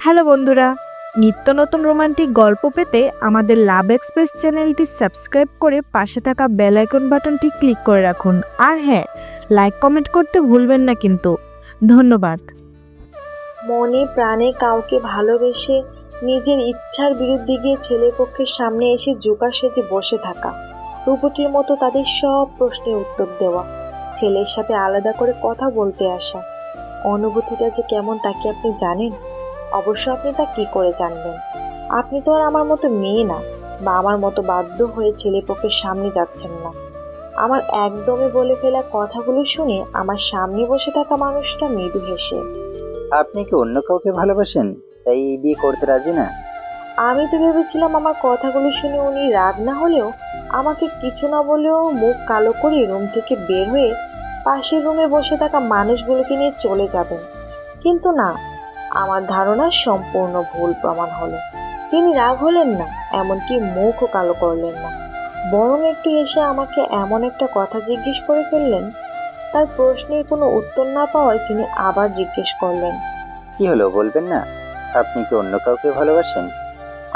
Hello বন্ধুরা, নিত্য নতুন রোমান্টিক গল্প পেতে আমাদের লাভ এক্সপ্রেস চ্যানেলটি সাবস্ক্রাইব করে পাশে থাকা বেল আইকন বাটনটি ক্লিক করে রাখুন। আর হ্যাঁ, লাইক কমেন্ট করতে ভুলবেন না কিন্তু। ধন্যবাদ। মনে প্রাণে কাউকে ভালোবেসে নিজের ইচ্ছার বিরুদ্ধে গিয়ে ছেলেপক্ষের সামনে এসে জোকার সেজে বসে থাকা, রূপটির মতো তাদের সব প্রশ্নের উত্তর দেওয়া, ছেলের সাথে আলাদা করে কথা বলতে আসা, অনুভূতিটা যে কেমন তা কি আপনি জানেন? অবশ্য আপনি তা কি করে জানবেন? আপনি তো আর আমার মতো মেয়ে না, বা আমার মতো বাধ্য হয়ে ছেলেপক্ষের সামনে যাচ্ছেন না। আমার একদমই বলে ফেলা কথাগুলো শুনে আমার সামনে বসে থাকা মানুষটা মৃদু হেসে, আপনি কি অন্য কাউকে ভালোবাসেন তাই এই বিয়ে করতে রাজি না? আমি তো ভেবেছিলাম আমার কথাগুলো শুনে উনি রাগ না হলেও আমাকে কিছু না বলেও মুখ কালো করে রুম থেকে বের হয়ে পাশের রুমে বসে থাকা মানুষগুলোকে নিয়ে চলে যাবেন। কিন্তু না, আমার ধারণা সম্পূর্ণ ভুল প্রমাণ হলো। তিনি রাগ হলেন না, এমনকি মুখও কালো করলেন না, বরং একটু এসে আমাকে এমন একটা কথা জিজ্ঞেস করে ফেললেন। তার প্রশ্নের কোনো উত্তর না পাওয়ায় তিনি আবার জিজ্ঞেস করলেন, কি হলো বলবেন না? আপনি কি অন্য কাউকে ভালোবাসেন?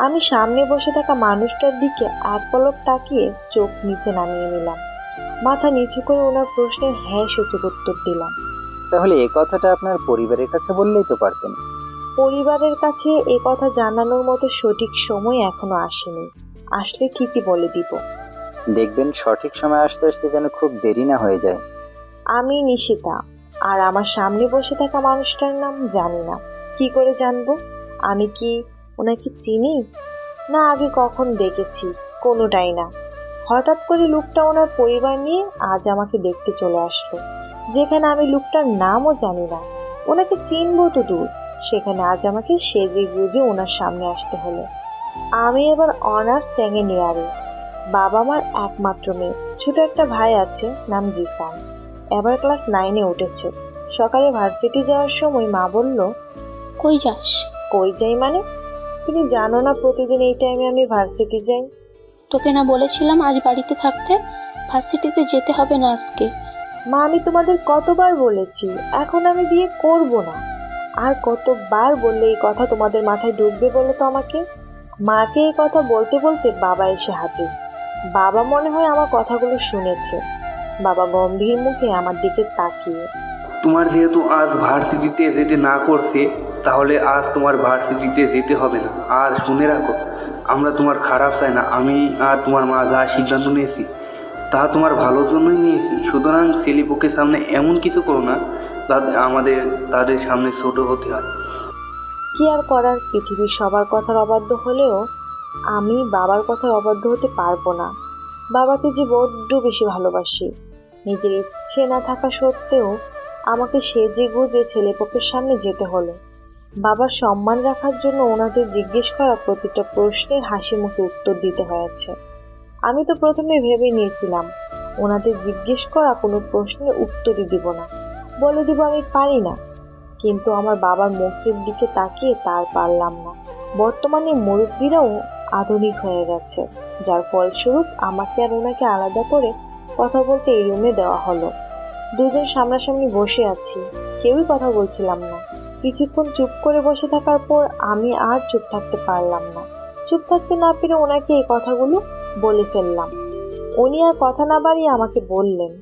আমি সামনে বসে থাকা মানুষটার দিকে এক পলক তাকিয়ে চোখ নিচে নামিয়ে নিলাম, মাথা নিচু করে ওনার প্রশ্নের হ্যাঁ সূচক উত্তর দিলাম। তাহলে এই কথাটা আপনার পরিবারের কাছে বললেই তো পারতেন। পরিবারের কাছে এ কথা জানানোর মতো সঠিক সময় এখনো আসেনি, আসলে ঠিকই বলে দিব। দেখবেন সঠিক সময় আসতে আসতে যেন খুব দেরি না হয়ে যায়। আমি নিশিতা, আর আমার সামনে বসে থাকা মানুষটার নাম জানি না। কি করে জানবো? আমি কি ওনাকে চিনি? না আগে কখন দেখেছি? কোনোটাই না। হঠাৎ করে লোকটা ওনার পরিবার নিয়ে আজ আমাকে দেখতে চলে আসলো, যেখানে আমি লোকটার নামও জানি না। ওনাকে চিনবো তো দূর, সেখানে আজ আমাকে সেজে গুজে ওনার সামনে আসতে হলো। আমি এবার অনার্স সেকেন্ড ইয়ারে, বাবা মার একমাত্র মেয়ে, ছোট একটা ভাই আছে, নাম জিসান, এবার ক্লাস 9-এ উঠেছে। সকালে ভার্সিটি যাওয়ার সময় মা বলল, কই যাস? কই যাই মানে? তুমি জানো না প্রতিদিন এই টাইমে আমি ভার্সিটি যাই? তোকে না বলেছিলাম আজ বাড়িতে থাকতে? ভার্সিটিতে যেতে হবে না আজকে। মা আমি তোমাদের কতবার বলেছি এখন আমি বিয়ে করব না। আর কতবার বললে এই কথা তোমাদের মাথায় ঢুকবে বলো তো আমাকে? মাকে এই কথা বলতে বলতে বাবা এসে হাজির। বাবা মনে হয় আমার কথাগুলো শুনেছে। বাবা গম্ভীর মুখে আমার দিকে তাকিয়ে, তোমার যেহেতু আজ ভার্সিটিতে যেতে না করছে, তাহলে আজ তোমার ভার্সিটিতে যেতে হবে না। আর শুনে রাখো, আমরা তোমার খারাপ চাই না। আমি আর তোমার মা যা সিদ্ধান্ত নিয়েছি তা তোমার ভালোর জন্যই নিয়েছি। সুতরাং ছেলেপক্ষের সামনে এমন কিছু করো না যাতে আমাদের তাদের সামনে ছোট হতে হয়। কি আর করার, পৃথিবীর সবার কথার অবাধ্য হলেও আমি বাবার কথায় অবাধ্য হতে পারবো না। বাবাকে যে বড্ড বেশি ভালোবাসি, নিজের ইচ্ছে না থাকা সত্ত্বেও আমাকে সেজে গুজে ছেলেপক্ষের সামনে যেতে হলো। বাবার সম্মান রাখার জন্য ওনাদের জিজ্ঞেস করা প্রতিটা প্রশ্নের হাসি মুখে উত্তর দিতে হয়েছে। আমি তো প্রথমে ভেবে নিয়েছিলাম ওনাদের জিজ্ঞেস করা কোনো প্রশ্নের উত্তরই দিব না, বলে দিব আমি পারি না। কিন্তু আমার বাবার মুখের দিকে তাকিয়ে তার পারলাম না। বর্তমানে মুরব্বীরাও আধুনিক হয়ে গেছে, যার ফলস্বরূপ আমাকে আর ওনাকে আলাদা করে কথা বলতে এই রুমে দেওয়া হলো। দুজন সামনাসামনি বসে আছি, কেউই কথা বলছিলাম না। কিছুক্ষণ চুপ করে বসে থাকার পর আমি আর চুপ থাকতে পারলাম না। চুপ থাকতে না পেরে ওনাকে এই কথাগুলো বলে ফেললাম। উনি আর কথা না বাড়িয়ে আমাকে বললেন,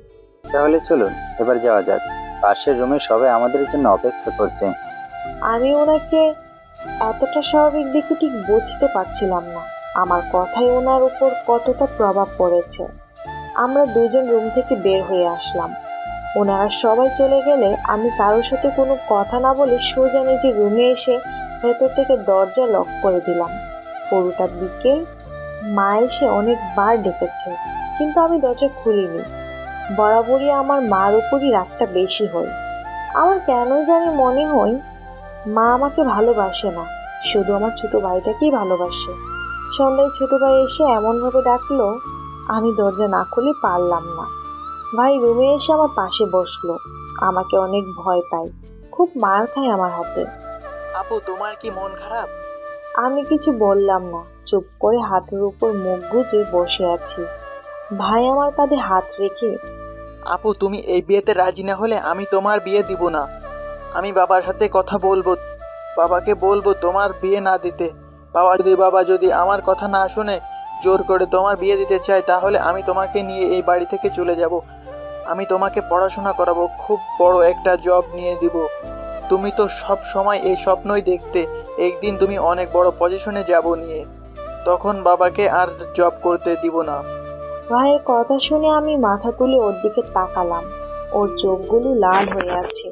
তাহলে চলুন এবার যাওয়া যাক, পাশের রুমে সবাই আমাদের জন্য অপেক্ষা করছে। আমি ওনাকে এতটা স্বাভাবিক দেখে ঠিক বুঝতে পারছিলাম না আমার কথায় ওনার উপর কতটা প্রভাব পড়েছে। আমরা দুজন রুম থেকে বের হয়ে আসলাম। ওনারা সবাই চলে গেলে আমি কারোর সাথে কোনো কথা না বলে সোজা নিজের রুমে এসে ভেতর থেকে দরজা লক করে দিলাম। পুরোটা বিকেল মা এসে অনেকবার ডেকেছে, কিন্তু আমি দরজা খুলিনি। বরাবরই আমার মার উপরই রাগটা বেশি হয়। আমার কেন জানি মনে হয় মা আমাকে ভালোবাসে না, শুধু আমার ছোট ভাইটাকেই ভালোবাসে। সন্ধ্যায় ছোট ভাই এসে এমনভাবে ডাকলো, আমি দরজা না খুলে পারলাম না। ভাই রুমে এসে আমার পাশে বসলো, আমাকে অনেক ভয় পায়, খুব মার খায় আমার হাতে। আপু তোমার কি মন খারাপ? আমি কিছু বললাম না, চুপ করে হাতের উপর মুখ গুজে বসে আছি। ভাই আমার কাঁধে হাত রেখে আপু তুমি এই বিয়েতে রাজি না হলে আমি তোমার বিয়ে দিব না। আমি বাবার সাথে কথা বলবো, বাবাকে বলবো তোমার বিয়ে না দিতে। বাবা যদি আমার কথা না শুনে জোর করে তোমার বিয়ে দিতে চায়, তাহলে আমি তোমাকে নিয়ে এই বাড়ি থেকে চলে যাব। আমি তোমাকে পড়াশোনা করাবো, খুব বড় একটা জব নিয়ে দিব। তুমি তো সব সময় এই স্বপ্নই দেখতে একদিন তুমি অনেক বড় পজিশনে যাব নিয়ে, তখন বাবাকে আর জব করতে দিব না। ভাইয়ের কথা শুনে আমি মাথা তুলে ওর দিকে তাকালাম। ওর চোখগুলো লাল হয়ে আছে,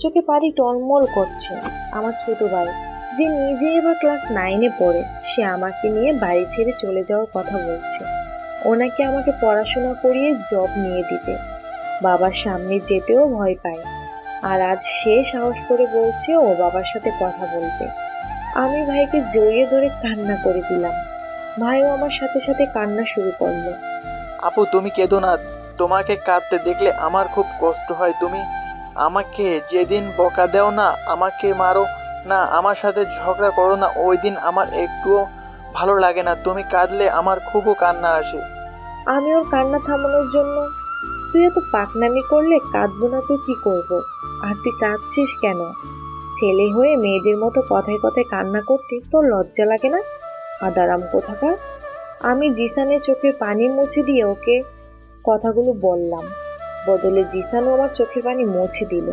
চোখে পানি টলমল করছে। আমার ছোট ভাই, যে নিজে এবার ক্লাস 9-এ পড়ে, সে আমাকে নিয়ে বাড়ি ছেড়ে চলে যাওয়ার কথা বলছে। ওনাকে আমাকে পড়াশোনা করিয়ে জব নিয়ে দিতে। বাবার সামনে যেতেও ভয় পায়, আর আজ সে সাহস করে বলছে ও বাবার সাথে কথা বলবে। আমি ভাইকে জড়িয়ে ধরে কান্না করে দিলাম। ভাইও আমার সাথে সাথে কান্না শুরু করলো। আপু তুমি কেঁদো না, তোমাকে কাঁদতে দেখলে আমার খুব কষ্ট হয়। তুমি আমাকে যেদিন বকা দাও না, আমাকে মারো না, আমার সাথে ঝগড়া করো না, ওই দিন আমার একটুও ভালো লাগে না। তুমি কাঁদলে আমার খুবও কান্না আসে। আমি ওর কান্না থামানোর জন্য, তুই এত পাকনামি করলে কাঁদবো না তো কি করব? আর তুই কাঁদছিস কেন? ছেলে হয়ে মেয়েদের মতো কথায় কথায় কান্না করতে তোর লজ্জা লাগে না? আদারাম কোথাকার। আমি জিসানের চোখের পানি মুছে দিয়ে ওকে কথাগুলো বললাম। বদলে জিসানও আমার চোখের পানি মুছে দিল।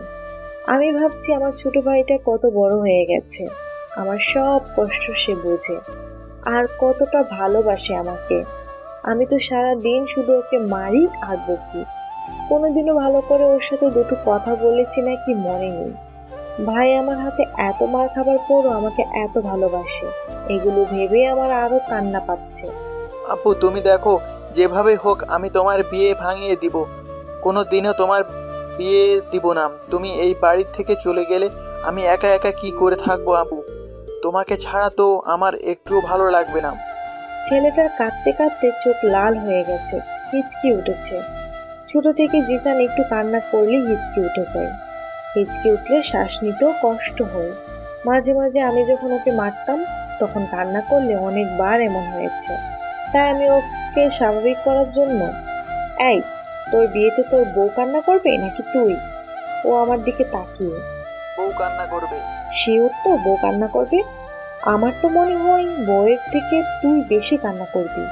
আমি ভাবছি আমার ছোট ভাইটা কত বড় হয়ে গেছে, আমার সব কষ্ট সে বোঝে, আর কতটা ভালোবাসে আমাকে। আমি তো সারা দিন শুধু ওকে মারি আর বকি। কোনোদিনও ভালো করে ওর সাথে দুটো কথা বলেছি নাকি মনে নেই। ভাই আমার হাতে এত মার খাবার পরও আমাকে এত ভালোবাসে, এগুলো ভেবে আমার আরো কান্না পাচ্ছে। আপু তুমি দেখো, যেভাবে হোক আমি তোমার বিয়ে ভাঙিয়ে দিব, কোনো দিনও তোমার বিয়ে দিব না। তুমি এই বাড়ি থেকে চলে গেলে আমি একা একা কি করে থাকবো আপু? তোমাকে ছাড়া তো আমার একটু ভালো লাগবে না। ছেলেটার কাঁদতে কাঁদতে চোখ লাল হয়ে গেছে, হিচকি উঠেছে। ছোট থেকে জিসান একটু কান্না করলেই হিচকি উঠে যায়। হিচকি উঠলে শ্বাস নিতেও কষ্ট হয়। মাঝে মাঝে আমি যখন ওকে মারতাম, তখন কান্না করলে অনেকবার এমন হয়েছে। তাই আমি ওকে স্বাভাবিক করার জন্য, এই তোর বিয়েতে তোর বউ কান্না করবে নাকি তুই? ও আমার দিকে তাকিয়ে, বউ কান্না করবে। শিওর তো বউ কান্না করবে? আমার তো মনে হয় বউয়ের থেকে তুই বেশি কান্না করবি।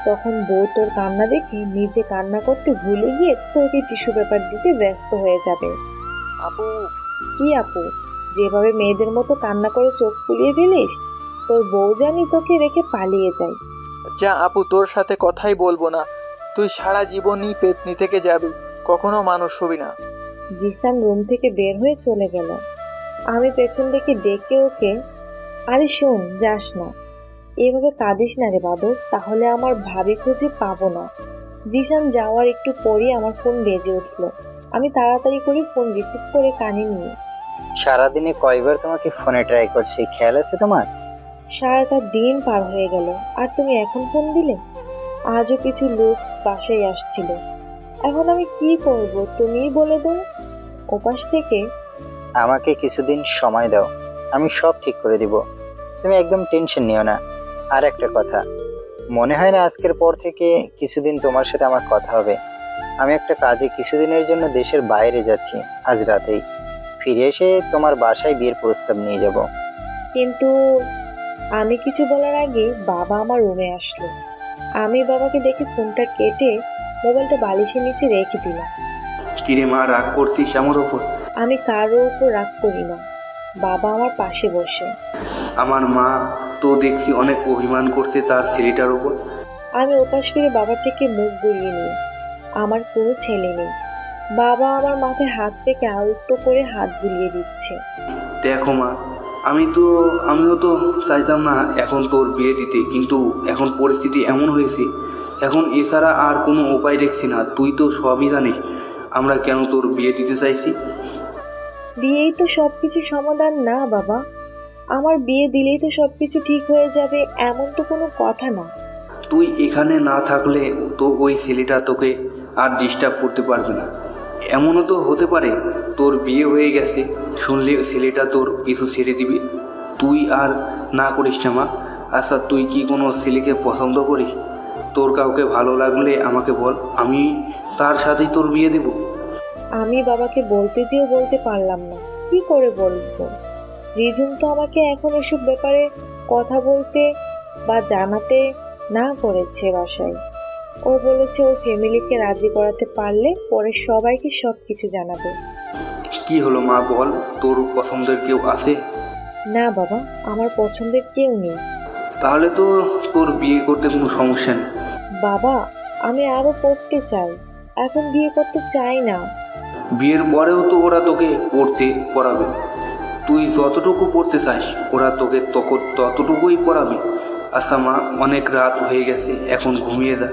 তখন বউ তোর কান্না দেখে নিজে কান্না করতে ভুলে গিয়ে তোকে টিস্যু পেপার দিতে ব্যস্ত হয়ে যাবে। আপু কি আপু? যেভাবে মেয়েদের মতো কান্না করে চোখ ফুলিয়ে ফেলিস, তোর বউ জানি তোকে রেখে পালিয়ে যায়। যা আপু, তোর সাথে কথাই বলবো না। তুই সারা জীবনই পেতনি থেকে যাবি, কখনো মানুষ হবি না। জিসান রুম থেকে বের হয়ে চলে গেল। আমি পেছন থেকে ডেকে ওকে, আরে শোন, যাস না, এভাবে কাঁদিস না রে বাদর, তাহলে আমার ভাবি খুঁজে পাবো না। জিসান যাওয়ার একটু পরই আমার ফোন বেজে উঠলো। আমি তাড়াতাড়ি করে ফোন রিসিভ করে কানে নিয়ে, সারাদিনে কয়বার তোমাকে ফোনে ট্রাই করছি, খেয়াল আছে তোমার? সারাটা দিন পার হয়ে গেল আর তুমি এখন ফোন দিলে? আজও কিছু লোক বাসায় আসছিল। এখন আমি কি করব তুমিই বলে দাও। ওপাশ থেকে, আমাকে কিছুদিন সময় দাও, আমি সব ঠিক করে দিব, তুমি একদম টেনশন নিও না। আর একটা কথা, মনে হয় না আজকের পর থেকে কিছুদিন তোমার সাথে আমার কথা হবে। আমি একটা কাজে কিছুদিনের জন্য দেশের বাইরে যাচ্ছি, আজ রাতেই ফিরে এসে তোমার বাসায় বিয়ের প্রস্তাব নিয়ে যাব। কিন্তু আমি কিছু বলার আগে বাবা আমার রুমে আসলো। আমি বাবাকে দেখে ফোনটা কেটে মোবাইলটা বালিশের নিচে রেখে দিলাম। কিরে মা, রাগ করছিস আমার ওপর? আমি কারোর উপর রাগ করি না। বাবা আমার পাশে বসে। আমার মা তো দেখছি অনেক অভিমান করছে তার ছেলেটার ওপর। আমি ওপাশ ফিরে বাবার থেকে মুখ ঘুরিয়ে নিই। আমার কোনো ছেলে নেই। বাবা আমার মাথায় হাত থেকে আলতো করে হাত বুলিয়ে দিচ্ছে। দেখো মা, আমিও তো চাইতাম না এখন তোর বিয়ে দিতে, কিন্তু এখন পরিস্থিতি এমন হয়েছে, এখন এছাড়া আর কোনো উপায় দেখছি না। তুই তো সবই জানিস আমরা কেন তোর বিয়ে দিতে চাইছি। বিয়েই তো সবকিছু সমাধান না বাবা। আমার বিয়ে দিলেই তো সবকিছু ঠিক হয়ে যাবে এমন তো কোনো কথা না। তুই এখানে না থাকলে তো ওই ছেলেটা তোকে আর ডিস্টার্ব করতে পারবে না। এমনও তো হতে পারে তোর বিয়ে হয়ে গেছে, শুনলে ছেলেটা তোর পিছু ছেড়ে দিবে। তুই আর না করিস না মা। আচ্ছা, তুই কি কোনো ছেলেকে পছন্দ করিস? তোর কাউকে ভালো লাগলে আমাকে বল, আমি তার সাথেই তোর বিয়ে দেবো। আমি বাবাকে বলতে যেও বলতে পারলাম না, কি করে বলবো? রিজুম তো আমাকে এখন এসব ব্যাপারে কথা বলতে বা জানাতে না করেছে বাসায়। ও বলেছে ওর ফ্যামিলিকে রাজি করাতে পারলে পরে সবাইকে সব কিছু জানাবে। কি হলো মা, বল, তোর পছন্দের কেউ আছে? না বাবা, আমার পছন্দের কেউ নেই। তাহলে তো তোর বিয়ে করতে কোনো সমস্যা নেই। বাবা, আমি আরো পড়তে চাই, এখন বিয়ে করতে চাই না। বিয়ের পরেও তো ওরা তোকে পড়াবে। তুই যতটুকু পড়তে চাস ওরা তোকে ততটুকুই পড়াবে। আচ্ছা মা, অনেক রাত হয়ে গেছে, এখন ঘুমিয়ে যা।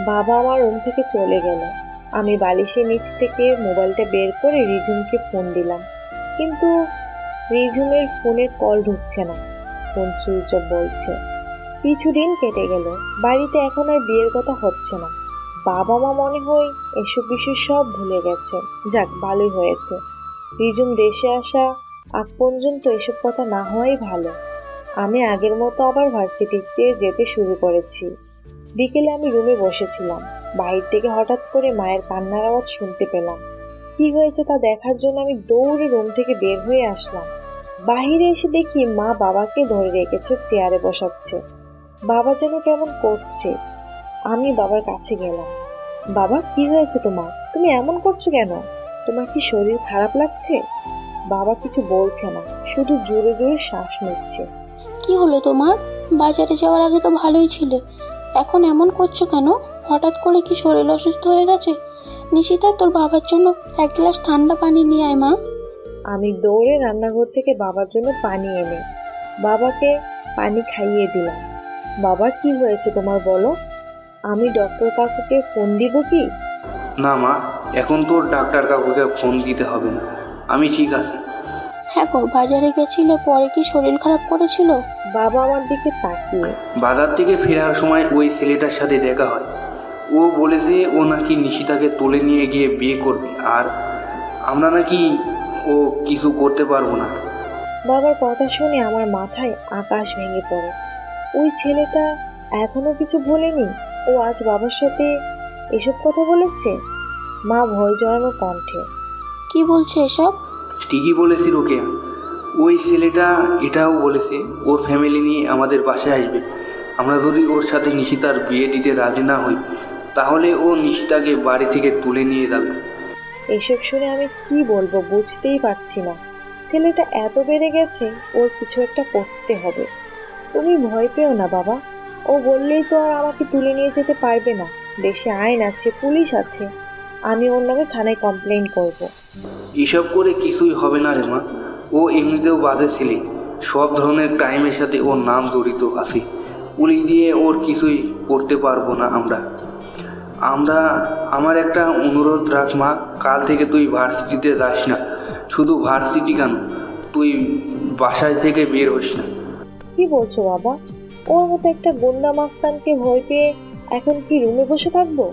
বাবা আমার রুম থেকে চলে গেল। আমি বালিশের নিচ থেকে মোবাইলটা বের করে রিজুমকে ফোন দিলাম, কিন্তু রিজুমের ফোনের কল ঢুকছে না, ফোন সুইচ অফ বলছে। কিছুদিন কেটে গেল, বাড়িতে এখন আর বিয়ের কথা হচ্ছে না। বাবা মা মনে হয় এসব বিষয় সব ভুলে গেছে। যাক, ভালোই হয়েছে। রিজুম দেশে আসা আগ পর্যন্ত এসব কথা না হওয়াই ভালো। আমি আগের মতো আবার ভার্সিটিতে যেতে শুরু করেছি। বিকেলে আমি রুমে বসেছিলাম, বাইরে থেকে হঠাৎ করে মায়ের কান্নার আওয়াজ শুনতে পেলাম। কি হয়েছে তা দেখার জন্য আমি দৌড়ে রুম থেকে বের হয়ে আসলাম। বাহিরে এসে দেখি মা বাবাকে ধরে রেখেছে, চেয়ারে বসাচ্ছে। বাবা যেন কেমন করছে। আমি বাবার কাছে গেলাম। বাবা, কি হয়েছে তোমার? তুমি এমন করছো কেন? তোমার কি শরীর খারাপ লাগছে? বাবা কিছু বলছে না, শুধু জোরে জোরে শ্বাস নিচ্ছে। কি হলো তোমার? বাজারে যাওয়ার আগে তো ভালোই ছিলে, এখন এমন করছো কেন? হঠাৎ করে কি শরীর অসুস্থ হয়ে গেছে? নিশিতা, তোর বাবার জন্য এক গ্লাস ঠান্ডা পানি নিয়ে আয় মা। আমি দৌড়ে রান্নাঘর থেকে বাবার জন্য পানি এনে বাবাকে পানি খাইয়ে দিলাম। বাবা, কি হয়েছে তোমার বলো? আমি ডক্টর কাকুকে ফোন দিব কি? না মা, এখন তোর ডাক্তার কাকুকে ফোন দিতে হবে না, আমি ঠিক আছি। হ্যাঁ গো, বাজারে গেছিলে, পরে কি শরীর খারাপ করেছিল? বাবা আমার দিকে তাকিয়ে। বাজার থেকে ফেরার সময় ওই ছেলেটার সাথে দেখা হয়। ও বলেছে ও নাকি নিশিতাকে তুলে নিয়ে গিয়ে বিয়ে করবে, আর আমরা নাকি ও কিছু করতে পারবো না। বাবার কথা শুনে আমার মাথায় আকাশ ভেঙে পড়ে। ওই ছেলেটা এখনো কিছু বলেনি, ও আজ বাবার সাথে এসব কথা বলেছে। মা ভয় জড়ানো কণ্ঠে। কি বলছে এসব? ঠিকই বলেছি রোকেয়া, ওই ছেলেটা এটাও বলেছে ওর ফ্যামিলি নিয়ে আমাদের বাসায় আসবে। আমরা যদি ওর সাথে নিশিতার বিয়ে দিতে রাজি না হই তাহলে ও নিশিতাকে বাড়ি থেকে তুলে নিয়ে যাবে। এসব শুনে আমি কি বলবো বুঝতেই পারছি না। ছেলেটা এত বেড়ে গেছে, ওর কিছু একটা করতে হবে। তুমি ভয় পেও না বাবা, ও বললেই তো আর আমাকে তুলে নিয়ে যেতে পারবে না। দেশে আইন আছে, পুলিশ আছে, আমি ওর নামে থানায় কমপ্লেন করব। এসব করে কিছুই হবে না রে মা, ও এমনিতেও বাজে ছেলে, সব ধরনের ক্রাইমের সাথে ওর নাম জড়িত আছে। পুলিশ দিয়ে ওর কিছুই করতে পারবো না আমরা আমার একটা অনুরোধ রাখ মা, কাল থেকে তুই ভার্সিটিতে যাস না। শুধু ভার্সিটি কেন, তুই বাসায় থেকে বের হোস না। কি বলছো বাবা? ওর মতো একটা গুন্ডা মাস্তানকে ভয় পেয়ে এখন কি রুমে বসে থাকবো?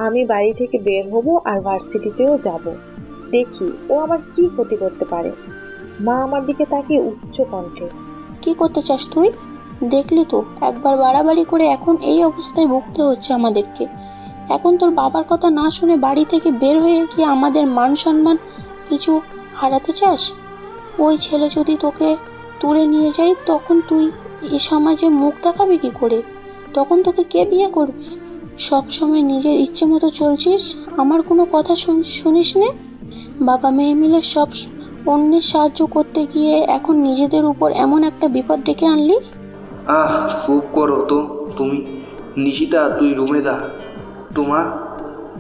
আমি বাড়ি থেকে বের হব আর ভার্সিটিতেও যাব। দেখি ও আমার কি ক্ষতি করতে পারে। মা আমার দিকে তাকিয়ে উচ্চ কণ্ঠে। কি করতে চাস তুই? দেখলি তো, একবার বাড়াবাড়ি করে এখন এই অবস্থায় ভুগতে হচ্ছে আমাদেরকে। এখন তোর বাবার কথা না শুনে বাড়ি থেকে বের হয়ে কি আমাদের মান সম্মান কিছু হারাতে চাস? ওই ছেলে যদি তোকে তুলে নিয়ে যায় তখন তুই এই সমাজে মুখ দেখাবি কি করে? তখন তোকে কে বিয়ে করবে? সব সময় নিজের ইচ্ছে মতো চলছিস, আমার কোনো কথা শুনিস নে। বাবা মেয়ে মিলে সব অন্যের সাহায্য করতে গিয়ে এখন নিজেদের উপর এমন একটা বিপদ ডেকে আনলি। চুপ করো তো তুমি। নিশিতা, তুই রুমে যা।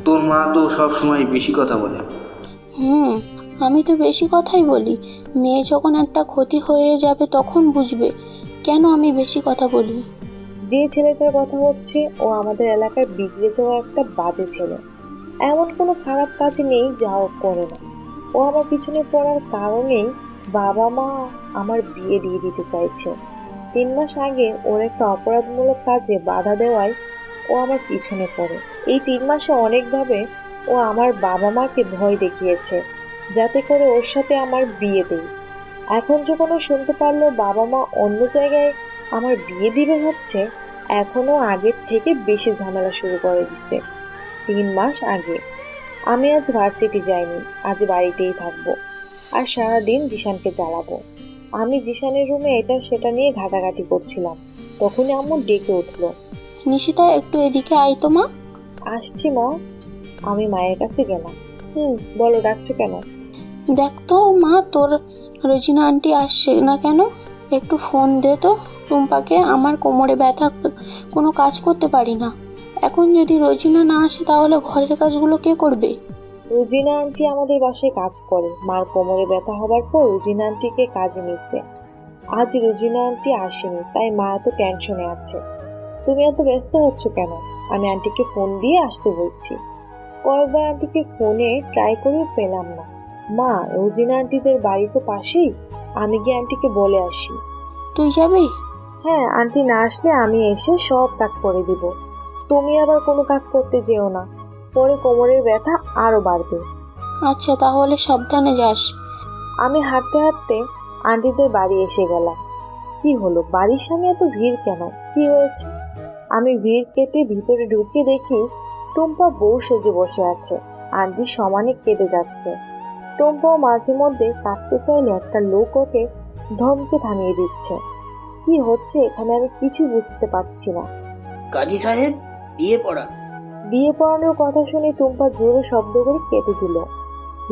তোর মা তো সব সময় বেশি কথা বলে। আমি তো বেশি কথাই বলি। মেয়ে যখন একটা ক্ষতি হয়ে যাবে তখন বুঝবে কেন আমি বেশি কথা বলি। যে ছেলেটার কথা হচ্ছে ও আমাদের এলাকায় বিগড়ে যাওয়া একটা বাজে ছেলে। এমন কোনো খারাপ কাজ নেই যা ও করে না। ও আমার পিছনে পড়ার কারণেই বাবা মা আমার বিয়ে দিয়ে দিতে চাইছে। 3 মাস আগে ওর একটা অপরাধমূলক কাজে বাধা দেওয়ায় ও আমার পিছনে পড়ে। এই 3 মাসে অনেকভাবে ও আমার বাবা মাকে ভয় দেখিয়েছে যাতে করে ওর সাথে আমার বিয়ে দেই। এখন যখন ও শুনতে পারলো বাবা মা অন্য জায়গায় আমার বিয়ে দিবে ভাবছে, এখনও আগের থেকে বেশি ঝামেলা শুরু করে দিছে। 3 মাস আগে আমি আজ ভার্সিটি যাইনি, আজ বাড়িতেই থাকবো আর সারাদিন জিশানকে জ্বালাবো। আমি জিশানের রুমে এটা সেটা নিয়ে ঘাটাঘাটি করছিলাম, তখনই আম্মু ডেকে উঠলো। নিশিতা একটু এদিকে আয় তো মা। আসছি মা। আমি মায়ের কাছে গেলাম। বলো, ডাকছো কেন? দেখ তো মা, তোর রোজিনা আন্টি আসছে না কেন? একটু ফোন দে তো টুম্পাকে, আমার কোমরে ব্যথা, কোনো কাজ করতে পারি না। এখন যদি রোজিনা না আসে তাহলে ঘরের কাজগুলো কে করবে? রুজিনা আন্টি আমাদের বাসায় কাজ করে। মার কোমরে ব্যথা হবার পর রুজিনা আন্টিকে কাজে নিচ্ছে। আজ রুজিনা আন্টি আসেনি, তাই মা এত টেনশনে আছে। তুমি এত ব্যস্ত হচ্ছ কেন? আমি আন্টিকে ফোন দিয়ে আসতে বলছি। কয়েকবার আন্টিকে ফোনে ট্রাই করেও পেলাম না। মা, রুজিনা আন্টিদের বাড়ি তো পাশেই, আমি গিয়ে আন্টিকে বলে আসি। তুই যাবি? হ্যাঁ, আন্টি না আসলে আমি এসে সব কাজ করে দিব। তুমি আবার কোনো কাজ করতে যেও না, পরে কোমরের ব্যথা আরো বাড়বে। আচ্ছা, তাহলে সাবধানে যাস। আমি হাঁটতে হাঁটতে আন্টিদের বাড়ি এসে গেলাম। কি হলো, বাড়ির সামনে এত ভিড় কেন? কি হয়েছে? আমি ভিড় কেটে ভিতরে ঢুকে দেখি টুম্পা বউ সেজে বসে আছে। আন্টি সমানে কেঁদে যাচ্ছে। টুম্পাও মাঝে মধ্যে কাঁদতে চাইলে একটা লোক ওকে ধমকে থামিয়ে দিচ্ছে। কি হচ্ছে এখানে আমি কিছু বুঝতে পারছি না। কাজী সাহেব, বিয়ে পড়া। বিয়ে পড়ানোর কথা শুনে টুম্পা জোরে শব্দ করে কেঁদে দিল।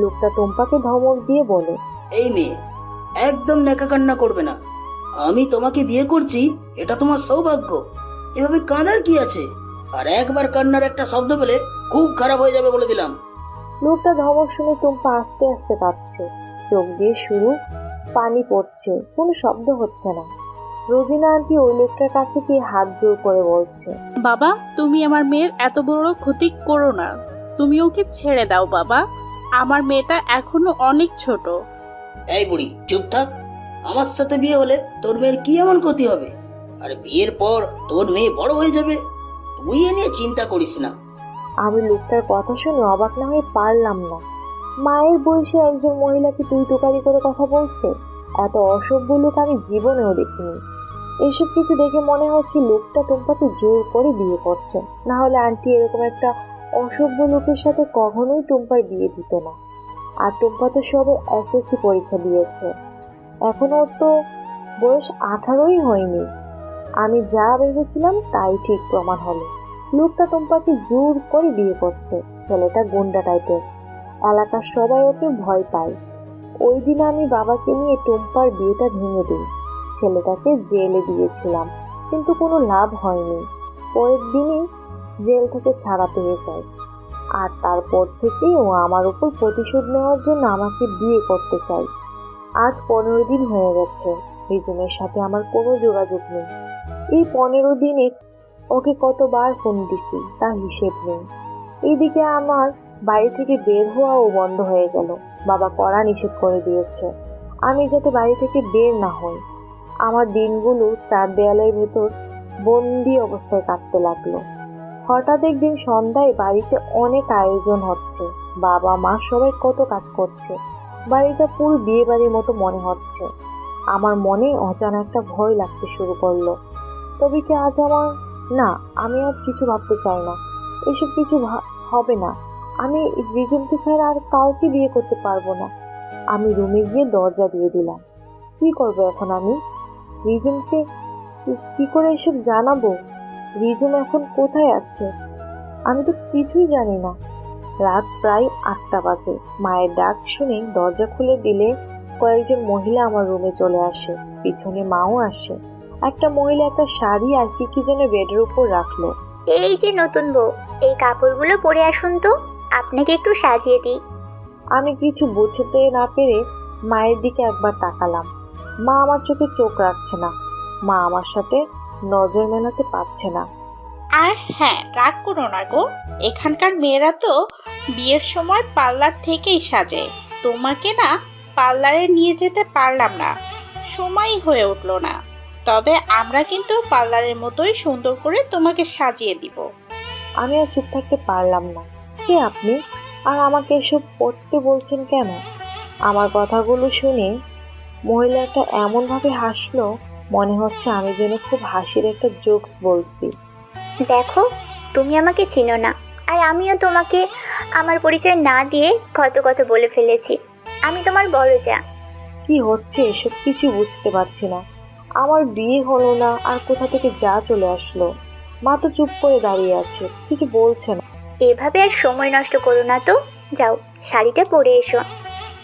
লোকটা টুম্পাকে ধমক দিয়ে বলে, এই মেয়ে, একদম নেকা কান্না করবে না। আমি তোমাকে বিয়ে করছি, এটা তোমার সৌভাগ্য। এভাবে কাঁদার কি আছে? আর একবার কান্নার একটা শব্দ পেলে খুব খারাপ হয়ে যাবে বলে দিলাম। লোকটা ধমক শুনে টুম্পা আস্তে আস্তে কাঁপছে। চোখ দিয়ে শুরু পানি পড়ছে, কোনো শব্দ হচ্ছে না। রোজিনা আন্টি ওই লোকটার কাছে গিয়ে হাত জোর করে বলছে, বাবা, তুমি আমার মেয়ের এত বড় ক্ষতি করো না। তুমি ওকে ছেড়ে দাও বাবা, আমার মেয়েটা এখনো অনেক ছোট। এই বুড়ি, চুপ থাক। আমার সাথে বিয়ে হলে তোর মেয়ের কি এমন ক্ষতি হবে? আর বিয়ের পর তোর মেয়ে বড় হয়ে যাবে, তুই এ নিয়ে চিন্তা করিস না। আমি লোকটার কথা শুনে অবাক না হয়ে পারলাম না। মায়ের বয়সে একজন মহিলাকে তুই তোকারি করে কথা বলছে, এত অসভ্য লোক আমি জীবনেও দেখিনি। এইসব কিছু দেখে মনে হচ্ছে লোকটা টুম্পাকে জোর করে বিয়ে করছে, না হলে আন্টি এরকম একটা অসভ্য লোকের সাথে কখনোই টুম্পার বিয়ে দিত না। আর টুম্পা তো সবে এসএসসি পরীক্ষা দিয়েছে, এখন ওর তো বয়স 18ই হয়নি। আমি যা ভেবেছিলাম তাই ঠিক প্রমাণ হলো। লোকটা টুম্পাকে জোর করে বিয়ে করছে। ছেলেটা গুন্ডা টাইপের, এলাকার সবাই ওকে ভয় পায়। ওই দিন আমি বাবাকে নিয়ে টুম্পার বিয়েটা ভেঙে দিই। ছেলেটাকে জেলে দিয়েছিলাম, কিন্তু কোনো লাভ হয়নি। পরের দিনই জেল থেকে ছাড়া পেয়ে যায়। আর তারপর থেকেই ও আমার উপর প্রতিশোধ নেওয়ার জন্য আমাকে বিয়ে করতে চায়। আজ 15 দিন হয়ে গেছে, রিজনের সাথে আমার কোনো যোগাযোগ নেই। এই 15 দিনে ওকে কতবার ফোন দিছি তার হিসেব নেই। এইদিকে আমার বাড়ি থেকে বের হওয়াও বন্ধ হয়ে গেল। বাবা কড়া নিষেধ করে দিয়েছে আমি যাতে বাড়ি থেকে বের না হই। আমার দিনগুলো 4 দেয়ালের ভেতর বন্দি অবস্থায় কাটতে লাগলো। হঠাৎ একদিন সন্ধ্যায় বাড়িতে অনেক আয়োজন হচ্ছে, বাবা মা সবাই কত কাজ করছে। বাড়িটা পুরো বিয়ে বাড়ির মতো মনে হচ্ছে। আমার মনে অজানা একটা ভয় লাগতে শুরু করলো। তবে কি আজ আমার না, আমি আর কিছু ভাবতে চাই না। এসব কিছু হবে না। আমি রিজনকে ছাড়া আর কাউকে বিয়ে করতে পারবো না। আমি রুমে গিয়ে দরজা দিয়ে দিলাম। কি করবো এখন আমি? রিজনকে কি করে এসব জানাবো? রিজম এখন কোথায় আছে? আমি তো কিছুই জানি না। রাত প্রায় 8টা বাজে। মায়ের ডাক শুনে দরজা খুলে দিলে কয়েকজন মহিলা আমার রুমে চলে আসে, পিছনে মাও আসে। একটা মহিলা একটা শাড়ি আর কি যেন বেডের উপর রাখলো। এই যে নতুন বউ, এই কাপড়গুলো পরে আসুন তো, আপনাকে একটু সাজিয়ে দিই। আমি কিছু বুঝতে না পেরে মায়ের দিকে একবার তাকালাম। মা আমার চোখে চোখ রাখছে না, মা আমার সাথে নজর মেলাতে পারছে না। আর হ্যাঁ, রাগ করো না গো, এখানকার মেয়েরা তো বিয়ের সময় পার্লার থেকেই সাজে। তোমাকে না পার্লারে নিয়ে যেতে পারলাম না, সময়ই হয়ে উঠলো না। তবে আমরা কিন্তু পার্লারের মতোই সুন্দর করে তোমাকে সাজিয়ে দিব। আমি আর চুপ থাকতে পারলাম না। কে আপনি? আর আমাকে এসব করতে বলছেন কেন? আমার কথাগুলো শুনে মহিলাটা এমনভাবে হাসলো, মনে হচ্ছে আমি যেন খুব হাসির একটা জোকস বলছি। দেখো, তুমি আমাকে চিনো না, আর আমিও তোমাকে আমার পরিচয় না দিয়ে কত কত বলে ফেলেছি। আমি তোমার বড় যা। কি হচ্ছে এসব কিছু বুঝতে পারছি না। আমার বিয়ে হলো না আর কোথা থেকে যা চলে আসলো। মা তো চুপ করে দাঁড়িয়ে আছে, কিছু বলছে না। এভাবে আর সময় নষ্ট করো না তো, যাও শাড়িটা পরে এসো।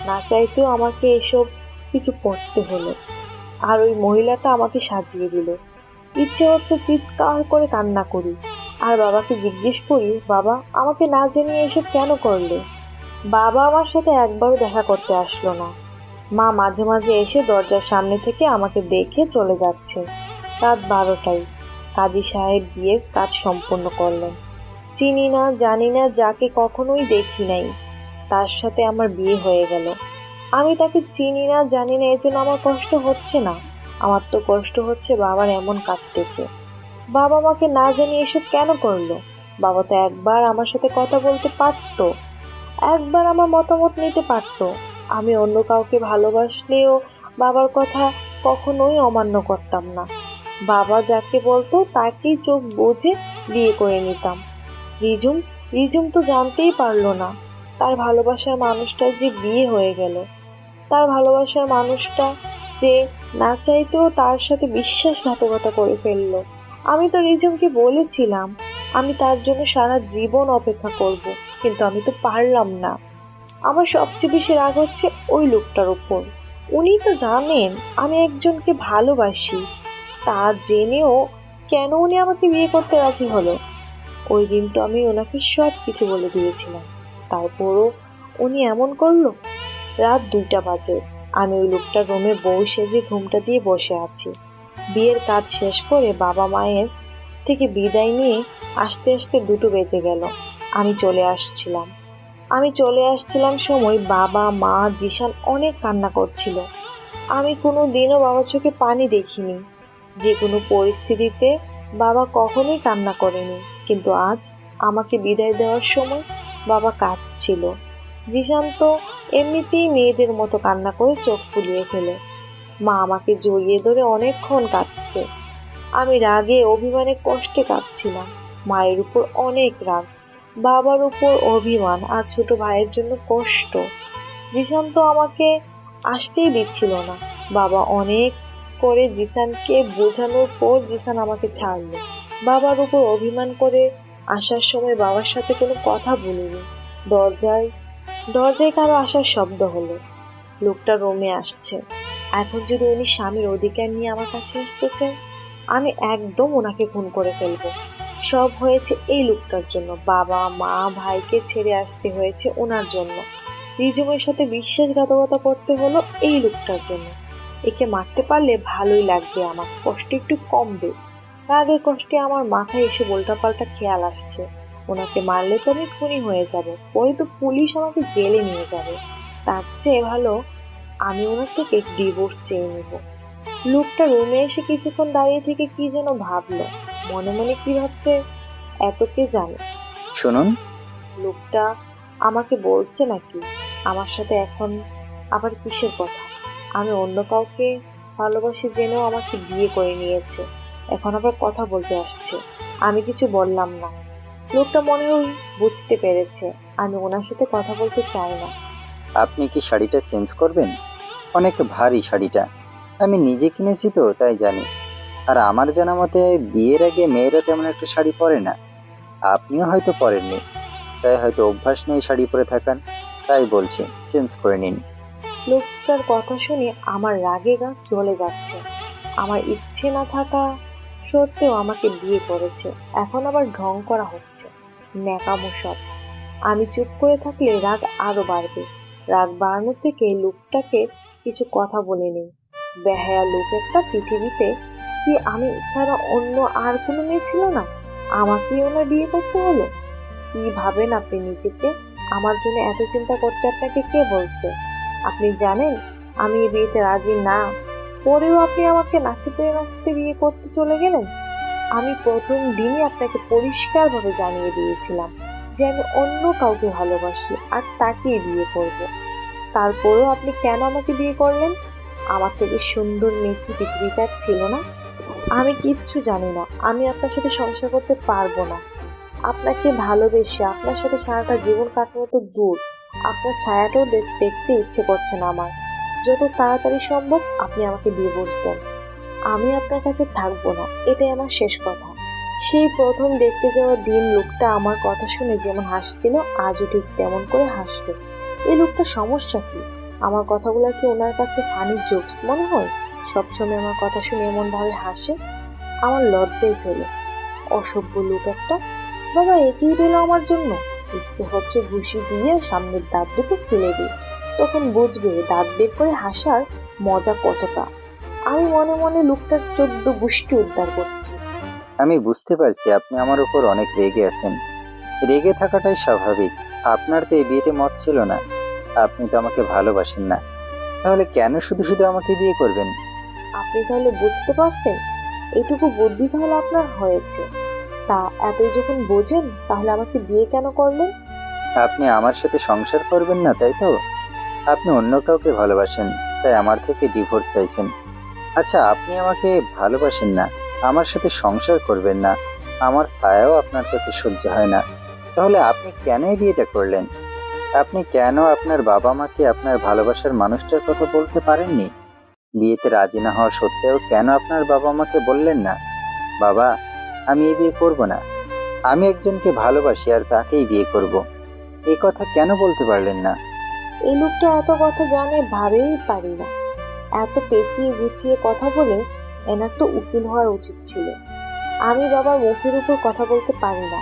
না চাইতেও আমাকে এসব কিছু পড়তে হলো। আর ওই মহিলাটা আমাকে সাজিয়ে দিল। ইচ্ছে হচ্ছে চিৎকার করে কান্না করি আর বাবাকে জিজ্ঞেস করি, বাবা আমাকে না জানিয়ে এসব কেন করলে? বাবা আমার সাথে একবারও দেখা করতে আসলো না। মা মাঝে মাঝে এসে দরজার সামনে থেকে আমাকে দেখে চলে যাচ্ছে। রাত 12টায় কাজী সাহেব বিয়ের কাজ সম্পন্ন করলেন। চিনি না জানি না, যাকে কখনোই দেখি নাই, তার সাথে আমার বিয়ে হয়ে গেল। আমি তাকে চিনি না জানি না, এজন্য আমার কষ্ট হচ্ছে না। আমার তো কষ্ট হচ্ছে বাবার এমন কাজ দেখে। বাবা আমাকে না জানিয়ে এসব কেন করলো? বাবা তো একবার আমার সাথে কথা বলতে পারতো, একবার আমার মতামত নিতে পারতো। আমি অন্য কাউকে ভালোবাসলেও বাবার কথা কখনোই অমান্য করতাম না। বাবা যাকে বলতো তাকেই চোখ বুজে বিয়ে করে নিতাম। রিজুম তো জানতেই পারলো না তার ভালোবাসার মানুষটার যে বিয়ে হয়ে গেল। তার ভালোবাসার মানুষটা যে না চাইতেও তার সাথে বিশ্বাসঘাতকতা করে ফেললো। আমি তো রিজুমকে বলেছিলাম আমি তার জন্য সারা জীবন অপেক্ষা করব, কিন্তু আমি তো পারলাম না। আমার সবচেয়ে বেশি রাগ হচ্ছে ওই লোকটার উপর। উনি তো জানেন আমি একজনকে ভালোবাসি, তা জেনেও কেন উনি আমাকে বিয়ে করতে রাজি হলো? ওই দিন তো আমি ওনাকে সব কিছু বলে দিয়েছিলাম, তারপরও উনি এমন করলো। রাত 2টা বাজে। আমি ওই লোকটার রুমে বউ সেজে ঘুমটা দিয়ে বসে আছি। বিয়ের কাজ শেষ করে বাবা মায়ের থেকে বিদায় নিয়ে আস্তে আস্তে 2টো বেজে গেল। আমি চলে আসছিলাম সময় বাবা মা জিশান অনেক কান্না করছিল। আমি কোনো দিনও বাবার চোখে পানি দেখিনি। যে কোনো পরিস্থিতিতে বাবা কখনোই কান্না করেনি, কিন্তু আজ আমাকে বিদায় দেওয়ার সময় বাবা কাঁদছিল। জিশান তো এমনিতেই মেয়েদের মতো কান্না করে চোখ ফুলিয়ে ফেলে। মা আমাকে জড়িয়ে ধরে অনেকক্ষণ কাঁদছে। আমি রাগে অভিমানে কষ্টে কাঁদছিলাম। মায়ের উপর অনেক রাগ, বাবার উপর অভিমান, আর ছোট ভাইয়ের জন্য কষ্ট। জিশান তো আমাকে আসতেই দিচ্ছিল না। বাবা অনেক করে জিশানকে বোঝানোর পর জিশান আমাকে ছাড়লো। বাবার উপর অভিমান করে আসার সময় বাবার সাথে কোনো কথা বলিনি। দরজায় কারো আসার শব্দ হলো। লোকটা রুমে আসছে। এখন যদি উনি স্বামীর অধিকার নিয়ে আমার কাছে আসতে চায়, আমি একদম ওনাকে খুন করে ফেলবো। সব হয়েছে এই লোকটার জন্য। বাবা মা ভাইকে ছেড়ে আসতে হয়েছে ওনার জন্য। রিজুমের সাথে বিশ্বাসঘাতকতা করতে হলো এই লোকটার জন্য। একে মারতে পারলে ভালোই লাগবে, আমার কষ্ট একটু কমবে। রাগের কষ্টে আমার মাথায় এসে উল্টাপাল্টা খেয়াল আসছে। ওনাকে মারলে তো আমি খুনি হয়ে যাব, পরে তো পুলিশ আমাকে জেলে নিয়ে যাবে। তার চেয়ে ভালো আমি ওনার থেকে ডিভোর্স চেয়ে নেব। লোকটা রুমে এসে কিছুক্ষণ দাঁড়িয়ে থেকে কি যেন ভাবলো। মনে মনে কি ভাবছে এত কে জানে। শুনুন, লোকটা আমাকে বলছে নাকি আমার সাথে এখন আবার কিসের কথা? আমি অন্য কাউকে ভালোবাসি জেনেও আমাকে বিয়ে করে নিয়েছে, এখন আবার কথা বলতে আসছে। আমি কিছু বললাম না। লোকটা মনে হয় বুঝতে পেরেছে আমি ওনার সাথে কথা বলতে চাই না। আপনি কি শাড়িটা চেঞ্জ করবেন? অনেক ভারী শাড়িটা, আমি নিজে কিনেছি তো তাই জানি। আর আমার জানা মতে বিয়ের আগে মেয়েরা তেমন একটা শাড়ি পরে না। আপনিও হয়তো পরেননি, তাই হয়তো অভ্যাস নেই শাড়ি পরে থাকার। তাই বলছি চেঞ্জ করে নিন। লোকটার কথা শুনে আমার রাগে গা জ্বলে যাচ্ছে। আমার ইচ্ছে না থাকা সত্ত্বেও আমাকে বিয়ে করেছে, এখন আবার ঢং করা হচ্ছে। ন্যাকামো সব। আমি চুপ করে থাকলে রাগ আরো বাড়বে। রাগ বাড়ানোর থেকে লোকটাকে কিছু কথা বলে নেই। বেহায়া লোক একটা। পৃথিবীতে কি আমি ছাড়া অন্য আর কোনো মেয়ে ছিল না? আমাকেই ওনার বিয়ে করতে হলো? কি ভাবেন আপনি নিজেকে? আমার জন্য এত চিন্তা করতে আপনাকে কে বলছে? আপনি জানেন আমি এই বিয়েতে রাজি না, পরেও আপনি আমাকে নাচতে নাচতে বিয়ে করতে চলে গেলেন। আমি প্রথম দিনই আপনাকে পরিষ্কারভাবে জানিয়ে দিয়েছিলাম যে আমি অন্য কাউকে ভালোবাসি আর তাকেই বিয়ে করব। তারপরেও আপনি কেন আমাকে বিয়ে করলেন? আমার থেকে সুন্দর মেয়ে কি পৃথিবীতে আর ছিল না? আমি কিচ্ছু জানি না। আমি আপনার সাথে সংসার করতে পারবো না। আপনাকে ভালোবেসে আপনার সাথে সারাটা জীবন কাটানো তো দূর, আপনার ছায়াটাও দেখতে ইচ্ছে করছে না আমার। যত তাড়াতাড়ি সম্ভব আপনি আমাকে বিয়ে বসবেন। আমি আপনার কাছে থাকবো না, এটাই আমার শেষ কথা। সেই প্রথম দেখতে যাওয়ার দিন লোকটা আমার কথা শুনে যেমন হাসছিল, আজও ঠিক তেমন করে হাসলো। এই লোকটার সমস্যা কি? আমার কথাগুলো কি ওনার কাছে ফানি জোকস মনে হয়? সবসময় আমার কথা শুনে এমন ভাবে হাসে, আমার লজ্জায় ফেলে। অসভ্য লোক একটা। বাবা একই পেল আমার জন্য। ইচ্ছে হচ্ছে ঘুষি দিয়ে সামনের দাঁত দুটো ফেলে দিই, তখন বুঝবে দাঁত বের করে হাসার মজা কতটা। আমি মনে মনে লোকটার 14 গোষ্ঠী উদ্ধার করছি। আমি বুঝতে পারছি আপনি আমার উপর অনেক রেগে আছেন। রেগে থাকাটাই স্বাভাবিক। আপনার তো এই বিয়েতে মত ছিল না। আপনি তো আমাকে ভালোবাসেন না, তাহলে কেন শুধু শুধু আমাকে বিয়ে করবেন? আপনি তাহলে বুঝতে পারছেন? এটুকু বুদ্ধি তাহলে আপনার হয়েছে। তা এতই যখন বোঝেন, তাহলে আমাকে বিয়ে কেন করলেন? আপনি আমার সাথে সংসার করবেন না, তাই তো? আপনি অন্য কাউকে ভালোবাসেন, তাই আমার থেকে ডিভোর্স চাইছেন। আচ্ছা, আপনি আমাকে ভালোবাসেন না, আমার সাথে সংসার করবেন না, আমার ছায়াও আপনার কাছে সহ্য হয় না, তাহলে আপনি কেন এই বিয়েটা করলেন? আপনি কেন আপনার বাবা মাকে আপনার ভালোবাসার মানুষটার কথা বলতে পারেননি? বিয়েতে রাজি না হওয়া সত্ত্বেও কেন আপনার বাবা মাকে বললেন না, বাবা আমি এই বিয়ে করব না, আমি একজনকে ভালোবাসি আর তাকেই বিয়ে করব? এই কথা কেন বলতে পারলেন না? এই লোকটা এত কথা জানে ভাবেই পারি না। এত পেঁচিয়ে গুছিয়ে কথা বলে এনার তো উকিল হওয়ার উচিত ছিল। আমি বাবার মুখের উপর কথা বলতে পারি না,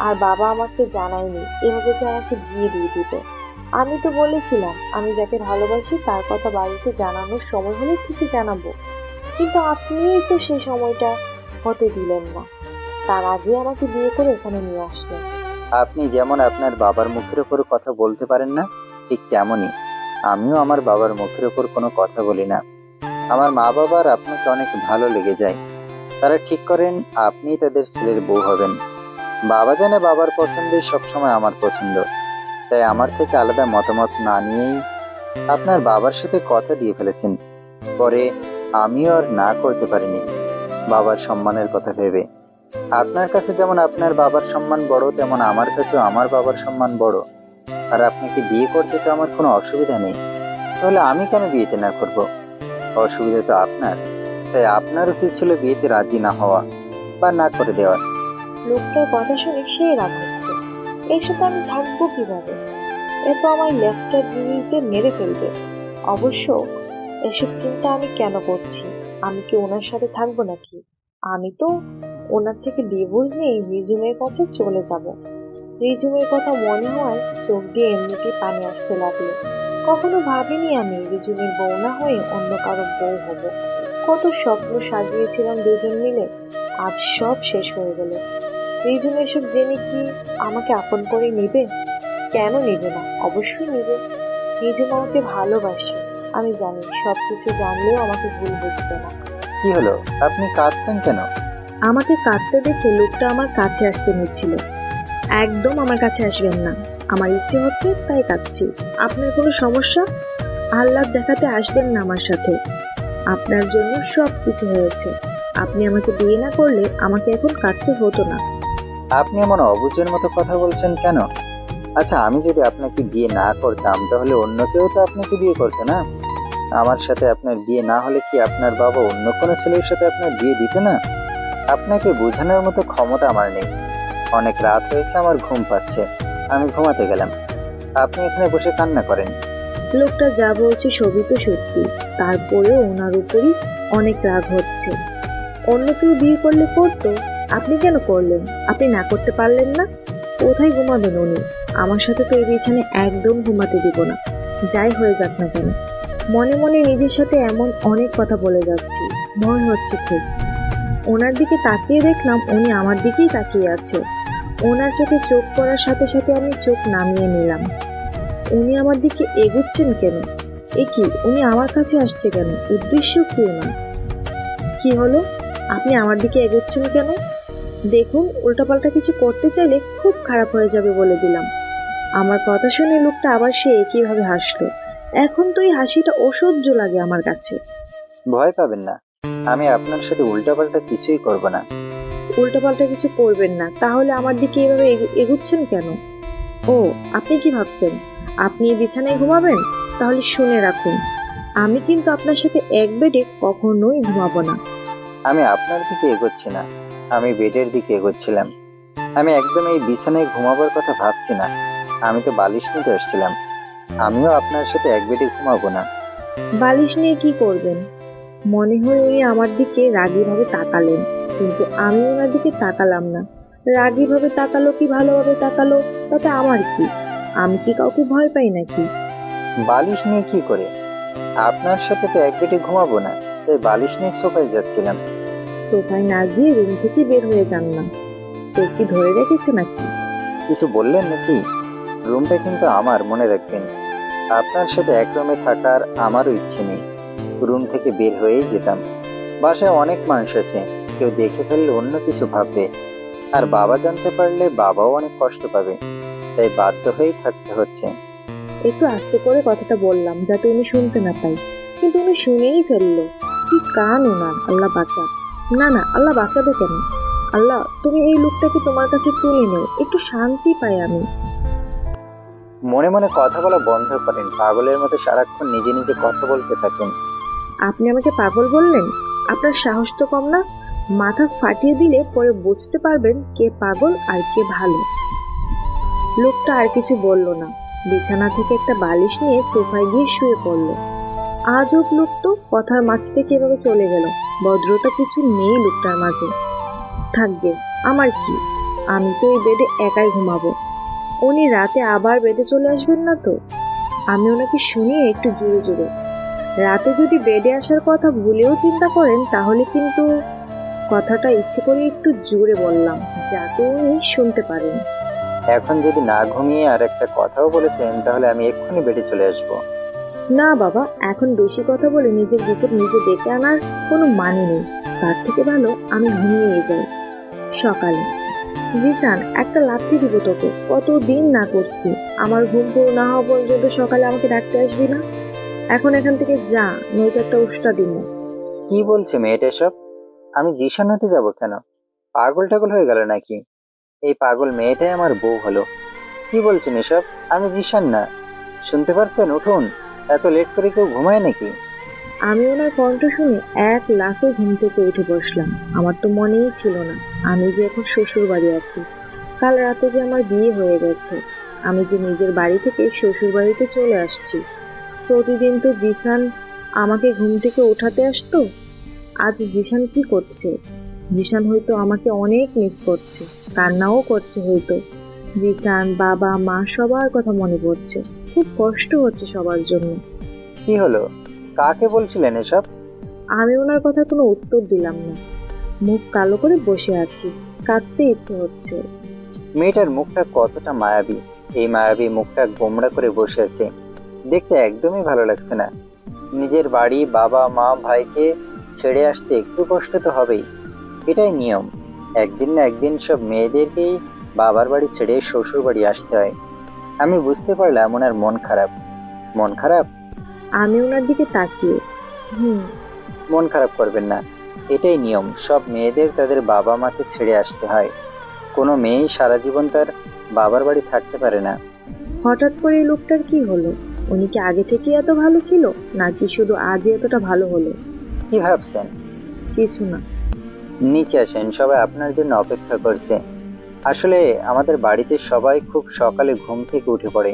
আর বাবা আমাকে জানায়নি এভাবে যে আমাকে বিয়ে দিয়ে দিবে। আমি তো বলেছিলাম আমি যাকে ভালোবাসি তার কথা বাড়িতে জানানোর সময় হলে ঠিকই জানাবো, কিন্তু আপনিই তো সেই সময়টা হতে দিলেন না। তার আগে আমাকে বিয়ে করে এখানে নিয়ে আসলেন। আপনি যেমন আপনার বাবার মুখের ওপর কথা বলতে পারেন না, ঠিক তেমনই আমিও আমার বাবার মুখের ওপর কোনো কথা বলি না। আমার মা বাবার আপনাকে অনেক ভালো লেগে যায়, তারা ঠিক করেন আপনি তাদের ছেলের বউ হবেন। বাবা জানে বাবার পছন্দই সবসময় আমার পছন্দ, তাই আমার থেকে আলাদা মতামত না নিয়েই আপনার বাবার সাথে কথা দিয়ে ফেলেছেন। পরে আমিও আর না করতে পারিনি, বাবার সম্মানের কথা ভেবে। আপনার কাছে যেমন আপনার বাবার সম্মান বড়, তেমন আমার কাছেও আমার বাবার সম্মান বড়। আর আপনাকে বিয়ে করতে তো আমার কোনো অসুবিধা নেই, তাহলে আমি কেন বিয়েতে না করব? অসুবিধা তো আপনার, তাই আপনার উচিত ছিল বিয়েতে রাজি না হওয়া বা না করে দেওয়া। লোকটার কথা শুনে সেই রাগ হচ্ছে। এর সাথে আমি থাকবো কিভাবে? এ তো আমার লেকচার দিতে মেরে ফেলবে। অবশ্য এসব চিন্তা আমি কেন করছি? আমি কি ওনার সাথে থাকবো নাকি? আমি তো ওনার থেকে ডিভোর্স নিয়ে রিজুমের কাছে চলে যাব। রিজুমের কথা মনে হয় চোখ দিয়ে এমনিতেই পানি আসতে লাগলো। কখনো ভাবিনি আমি রিজুমের বউ না হয়ে অন্য কারো বউ হব। কত স্বপ্ন সাজিয়েছিলাম দুজন মিলে, আজ সব শেষ হয়ে গেল। রিজুম এসব জেনে কি আমাকে আপন করে নিবে? কেন নিবে না? অবশ্যই নিবে। রিজুম আমাকে ভালোবাসে, আমি জানি। সবকিছু জানলেও আমাকে ভুল বুঝবে না। কি হলো, আপনি কাঁদছেন কেন? আমাকে কাঁদতে দেখে লোকটা আমার কাছে আসতে নিচ্ছিল। একদম আমার কাছে আসবেন না, আমার ইচ্ছে হচ্ছে তাই কাঁদছি। আপনার কোনো সমস্যা? আহ্লাদ দেখাতে আসবেন না আমার সাথে। আপনার জন্য সব কিছু হয়েছে। আপনি আমাকে বিয়ে না করলে আমাকে এখন কাঁদতে হতো না। আপনি এমন অবুঝের মতো কথা বলছেন কেন? আচ্ছা, আমি যদি আপনাকে বিয়ে না করতাম তাহলে অন্য কেউ তো আপনাকে বিয়ে করতো না। আমার সাথে আপনার বিয়ে না হলে কি আপনার বাবা অন্য কোনো ছেলের সাথে আপনার বিয়ে দিত না? আপনাকে বোঝানোর মতো ক্ষমতা আমার নেই। অনেক রাত হয়েছে, আমার ঘুম পাচ্ছে, আমি ঘুমাতে গেলাম। আপনি এখানে বসে কান্না করেন। লোকটা যা বলছে সবই তো সত্যি, তারপরেও ওনার উপরই অনেক রাগ হচ্ছে। অন্য কেউ বিয়ে করলে করতো, আপনি কেন করলেন? আপনি না করতে পারলেন না? কোথায় ঘুমাবেন উনি? আমার সাথে তো এই বিছানায় একদম ঘুমাতে দিব না, যাই হয়ে যাক না কেন। মনে মনে নিজের সাথে এমন অনেক কথা বলে যাচ্ছি, ভয় হচ্ছে খুব। ওনার দিকে তাকিয়ে দেখলাম উনি আমার দিকেই তাকিয়ে আছে। ওনার চোখে চোখ পড়ার সাথে সাথে আমি চোখ নামিয়ে নিলাম। উনি আমার দিকে এগুচ্ছেন কেন? এ কি, উনি আমার কাছে আসছে কেন? উদ্দেশ্য কি ওনার? কি হলো? আপনি আমার দিকে এগোচ্ছেন কেন? দেখুন, উল্টাপাল্টা কিছু করতে চাইলে খুব খারাপ হয়ে যাবে বলে দিলাম। আমার কথা শুনে লোকটা আবার সে একইভাবে হাসলো। এখন তো এই হাসিটা অসহ্য লাগে আমার কাছে। ভয় পাবেন না, আমি আপনার সাথে উল্টাপাল্টা কিছুই করব না। উল্টাপাল্টা কিছু করবেন না, তাহলে আমার দিকে এভাবে এগুচ্ছেন কেন? ও, আপনি কি ভাবছেন আপনি এই বিছানায় ঘুমাবেন? তাহলে শুনে রাখুন, আমি কিন্তু আপনার সাথে এক বেডে কখনোই ঘুমাবো না। আমি আপনার দিকে এগোচ্ছি না, আমি বেডের দিকে এগোচ্ছিলাম। আমি একদম এই বিছানায় ঘুমাবার কথা ভাবছি না, আমি তো বালিশ নিতে এসেছিলাম। আমিও আপনার সাথে এক বেডে ঘুমাবো না। বালিশ নিয়ে কি করবেন? মনে হয় উনি আমার দিকে রাগীভাবে তাকালেন, কিন্তু আমি ওনার দিকে তাকালাম না। রাগীভাবে তাকালো কি ভালোভাবে তাকালো তাতে আমার কি? আমি কি কাউকে ভয় পাই নাকি? বালিশ নিয়ে কি করে? আপনার সাথে তো এক বেডে ঘুমাবো না, তাই বালিশ নিয়ে সোফায় যাচ্ছিলাম। সোফায় না গিয়ে রুম থেকে বের হয়ে যান না। তোর কি ধরে রেখেছে নাকি? কিছু বললেন নাকি? রুমটা কিন্তু আমার, মনে রাখবেন। আপনার সাথে এক রুমে থাকার আমারও ইচ্ছে নেই। রুম থেকে বের হয়েই যেতাম। বাসায় অনেক মানুষ আছে, কেউ দেখে ফেললে অন্য কিছু ভাববে, আর বাবা জানতে পারলে বাবাও অনেক কষ্ট পাবে, তাই বাধ্য হয়েই থাকতে হচ্ছে। একটু আস্তে করে কথাটা বললাম যাতে উনি শুনতে না পাই, কিন্তু উনি শুনেই ফেললো। কি কান ওনার, আল্লাহ বাঁচা। না না, আল্লাহ বাঁচাবে কেন? আল্লাহ, তুমি এই লোকটাকে তোমার কাছে তুলে নেও, একটু শান্তি পাই আমি। মনে মনে কথা বলা বন্ধ করেন, পাগলের মতো সারাক্ষণ নিজে নিজে কথা বলতে থাকেন। আপনি আমাকে পাগল বললেন? আপনার সাহস তো কম না। মাথা ফাটিয়ে দিলে পরে বুঝতে পারবেন কে পাগল আর কে ভালো। লোকটা আর কিছু বলল না, বিছানা থেকে একটা বালিশ নিয়ে সোফায় গিয়ে শুয়ে পড়ল। আজব লোক তো, কথার মাঝ থেকে এভাবে চলে গেল। ভদ্রতা কিছু নেই লোকটার মাঝে। থাকবে, আমার কি, আমি তো এই বেডে একাই ঘুমাবো। উনি রাতে আবার বেডে চলে আসবেন না তো? আমি ওনাকে শুনিয়ে একটু জোরে জোরে, রাতে যদি বেডে আসার কথা ভুলেও চিন্তা করেন তাহলে কিন্তু, কথাটা ইচ্ছে করে একটু জোরে বললাম যাতে উনি শুনতে পারেন। এখন যদি না ঘুমিয়ে আর একটা কথাও বলেছেন, তাহলে আমি এক্ষুনি বেডে চলে আসব। না বাবা, এখন বেশি কথা বলে নিজের বিপদ নিজে ডেকে আনার কোনো মানে নেই। তার থেকে ভালো আমি ঘুমিয়ে যাই। সকালে, জিসান, একটা লাথি দিব তোকে, কতদিন না করছি। আমার ঘুম পুরো না হওয়া পর্যন্ত সকালে আমাকে ডাকতে আসবি না। এখন এখান থেকে যা, নয়তো একটা উষ্টা দিব। কি বলছে মেয়েটা সব? আমি জিশান হতে যাব কেন? পাগল টাগল হয়ে গেল নাকি? এই পাগল মেয়েটাই আমার বউ হলো। কি বলছেন এসব? আমি জিশান না, শুনতে পারছেন? উঠুন, এত লেট করে কেউ ঘুমায় নাকি? আমি ওনার কণ্ঠ শুনে এক লাফে ঘুম থেকে উঠে বসলাম। আমার তো মনেই ছিল না আমি যে এখন শ্বশুর বাড়ি আছি। কাল রাতে যে আমার বিয়ে হয়ে গেছে, আমি যে নিজের বাড়ি থেকে শ্বশুর বাড়িতে চলে আসছি। প্রতিদিন তো জিসান আমাকে ঘুম থেকে ওঠাতে আসতো। আজ জিসান কি করছে? জিসান হয়তো আমাকে অনেক মিস করছে, কান্নাও করছে হয়তো। জিসান, বাবা, মা সবার কথা মনে পড়ছে। খুব কষ্ট হচ্ছে সবার জন্য। কি হলো? কাকে বলছিলেন এসব? আমি ওনার কথা কোনো উত্তর দিলাম না। মুখ কালো করে বসে আছি, কাঁদতে ইচ্ছে হচ্ছে। মেয়েটার মুখটা কতটা মায়াবী! এই মায়াবী মুখটা গোমড়া করে বসে আছে, দেখতে একদমই ভালো লাগছে না। নিজের বাড়ি, বাবা মা ভাইকে ছেড়ে আসছে, একটু কষ্ট তো হবেই, এটাই নিয়ম। একদিন না একদিন সব মেয়েদেরকেই বাবার বাড়ি ছেড়ে শ্বশুর বাড়ি আসতে হয়। আমি বুঝতে পারলাম ওনার মন খারাপ। মন খারাপ? আমি ওনার দিকে তাকিয়ে, মন খারাপ করবেন না, এটাই নিয়ম। সব মেয়েদের তাদের বাবা মাকে ছেড়ে আসতে হয়। কোনো মেয়েই সারা জীবন তার বাবার বাড়ি থাকতে পারে না। হঠাৎ করে এই লোকটার কি হলো? উনি কি আগে থেকে এত ভালো ছিল, নাকি শুধু আজই এতটা ভালো হলো? কি ভাবছেন? কিছু না। নিচে আসেন, সবাই আপনার জন্য অপেক্ষা করছে। আসলে আমাদের বাড়িতে সবাই খুব সকালে ঘুম থেকে উঠে পড়ে।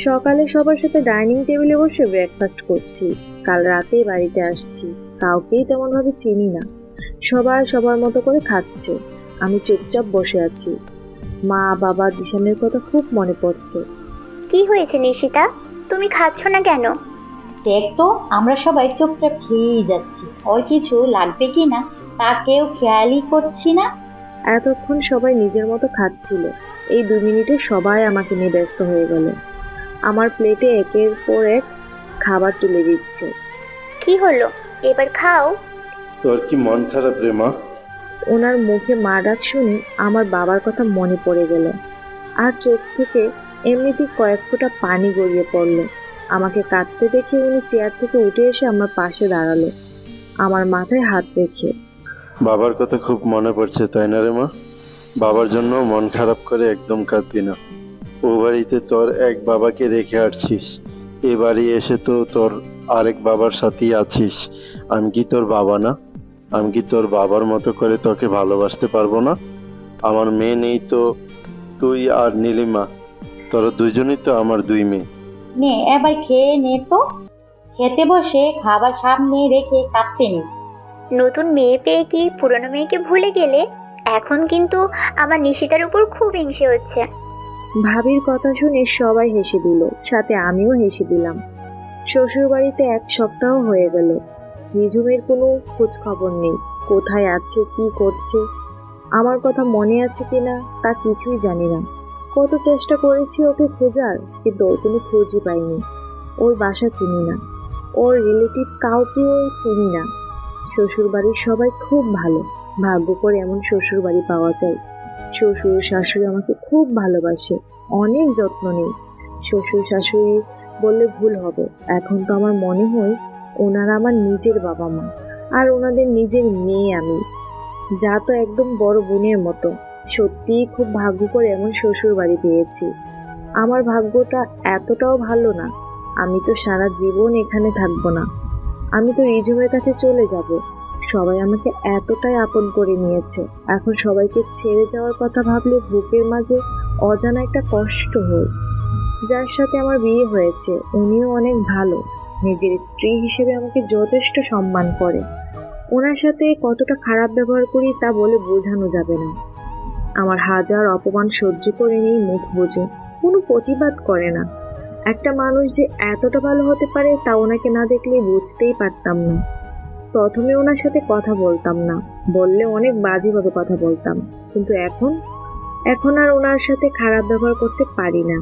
সকালে সবার সাথে ডাইনিং টেবিলে বসে ব্রেকফাস্ট করছি। কাল রাতেই বাড়িতে আসছি, কাউকেই তেমন ভাবে চিনি না। সবাই সবার মতো করে খাচ্ছে, আমি চুপচাপ বসে আছি। মা, বাবা, জিসানের কথা খুব মনে পড়ছে। কি হয়েছে নিশিতা, তুমি খাচ্ছ না কেন? দেখ তো, আমরা সবাই চুপচাপ খেয়েই যাচ্ছি, ওর কিছু লাগবে কি না তা কেউ খেয়ালই করছি না। এতক্ষণ সবাই নিজের মতো খাচ্ছিল, এই 2 মিনিটে সবাই আমাকে নিয়ে ব্যস্ত হয়ে গেল। আমার প্লেটে একের পর এক খাবার তুলে দিচ্ছে। কি হলো, এবার খাও। তোর কি মন খারাপ রে মা? ওনার মুখে মা ডাক শুনে আমার বাবার কথা মনে পড়ে গেল, আর চোখ থেকে এমনিতেই কয়েক ফোঁটা পানি গড়িয়ে পড়ল। আমাকে কাঁদতে দেখে উনি চেয়ার থেকে উঠে এসে আমার পাশে দাঁড়ালো, আমার মাথায় হাত রেখে। বাবার কথা খুব মনে পড়ছে তাই না রে মা? বাবার জন্য মন খারাপ করে একদম কাঁদবি না। ও বাড়িতে তোর এক বাবাকে রেখে আসছিস, এ বাড়ি এসে তো তোর আরেক বাবার সাথেই আছিস। আমি কি তোর বাবা না? আমি কি তোর বাবার মতো করে তোকে ভালোবাসতে পারবো না? আমার মেয়ে নেই তো, তুই আর নীলিমা, তোরা দুজনই তো আমার দুই মেয়ে। নে এবার খেয়ে নে তো। খেতে বসে খাবার সামনে রেখে কাঁদতে নেই। নতুন মেয়ে পেয়ে কি পুরনো মেয়েকে ভুলে গেলে? এখন কিন্তু আমার নিশিতার উপর খুব হিংসে হচ্ছে। ভাবির কথা শুনে সবাই হেসে দিল, সাথে আমিও হেসে দিলাম। শ্বশুরবাড়িতে 1 সপ্তাহ হয়ে গেল। নিজুমের কোনো খোঁজ খবর নেই। কোথায় আছে, কি করছে, আমার কথা মনে আছে কিনা তা কিছুই জানি না। কত চেষ্টা করেছি ওকে খোঁজার, কিন্তু ওর কোনো খোঁজই পাইনি। ওর বাসা চিনি না, ওর রিলেটিভ কাউকেও চিনি না। শ্বশুরবাড়ির সবাই খুব ভালো, ভাগ্য করে এমন শ্বশুরবাড়ি পাওয়া যায়। শ্বশুর শাশুড়ি আমাকে খুব ভালোবাসে, অনেক যত্ন নেই। শ্বশুর শাশুড়ি বললে ভুল হবে, এখন তো আমার মনে হয় ওনারা আমার নিজের বাবা মা, আর ওনাদের নিজের মেয়ে আমি, যা তো একদম বড় বোনের মতো। সত্যিই খুব ভাগ্য করে এমন শ্বশুর বাড়ি পেয়েছি। আমার ভাগ্যটা এতটাও ভালো না, আমি তো সারা জীবন এখানে থাকবো না। আমি তো রিজুমের কাছে চলে যাব। সবাই আমাকে এতটাই আপন করে নিয়েছে, এখন সবাইকে ছেড়ে যাওয়ার কথা ভাবলে বুকের মাঝে অজানা একটা কষ্ট হয়। যার সাথে আমার বিয়ে হয়েছে উনিও অনেক ভালো, নিজের স্ত্রী হিসেবে আমাকে যথেষ্ট সম্মান করে। ওনার সাথে কতটা খারাপ ব্যবহার করি তা বলে বোঝানো যাবে না। আমার হাজার অপমান সহ্য করে নেই, মুখ বুজে, কোনো প্রতিবাদ করে না। একটা মানুষ যে এতটা ভালো হতে পারে তা ওনাকে না দেখলে বুঝতেই পারতাম না। প্রথমে ওনার সাথে কথা বলতাম না, বললে অনেক বাজেভাবে কথা বলতাম, কিন্তু এখন আর ওনার সাথে খারাপ ব্যবহার করতে পারি না।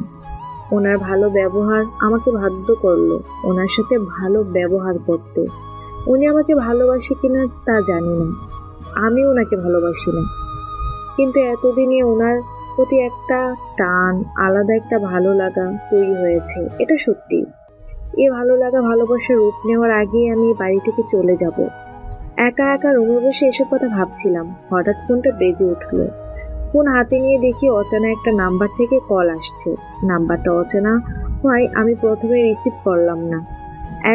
ওনার ভালো ব্যবহার আমাকে বাধ্য করলো ওনার সাথে ভালো ব্যবহার করতে। উনি আমাকে ভালোবাসে কিনা তা জানি না, আমি ওনাকে ভালোবাসি না, কিন্তু এতদিনে ওনার প্রতি একটা টান, আলাদা একটা ভালো লাগা তৈরি হয়েছে, এটা সত্যি। এ ভালো লাগা ভালোবাসার রূপ নেওয়ার আগেই আমি বাড়ি থেকে চলে যাব। একা একা রুমে বসে এসব কথা ভাবছিলাম, হঠাৎ ফোনটা বেজে উঠলো। ফোন হাতে নিয়ে দেখি অচেনা একটা নাম্বার থেকে কল আসছে। নাম্বারটা অচেনা হয় আমি প্রথমে রিসিভ করলাম না।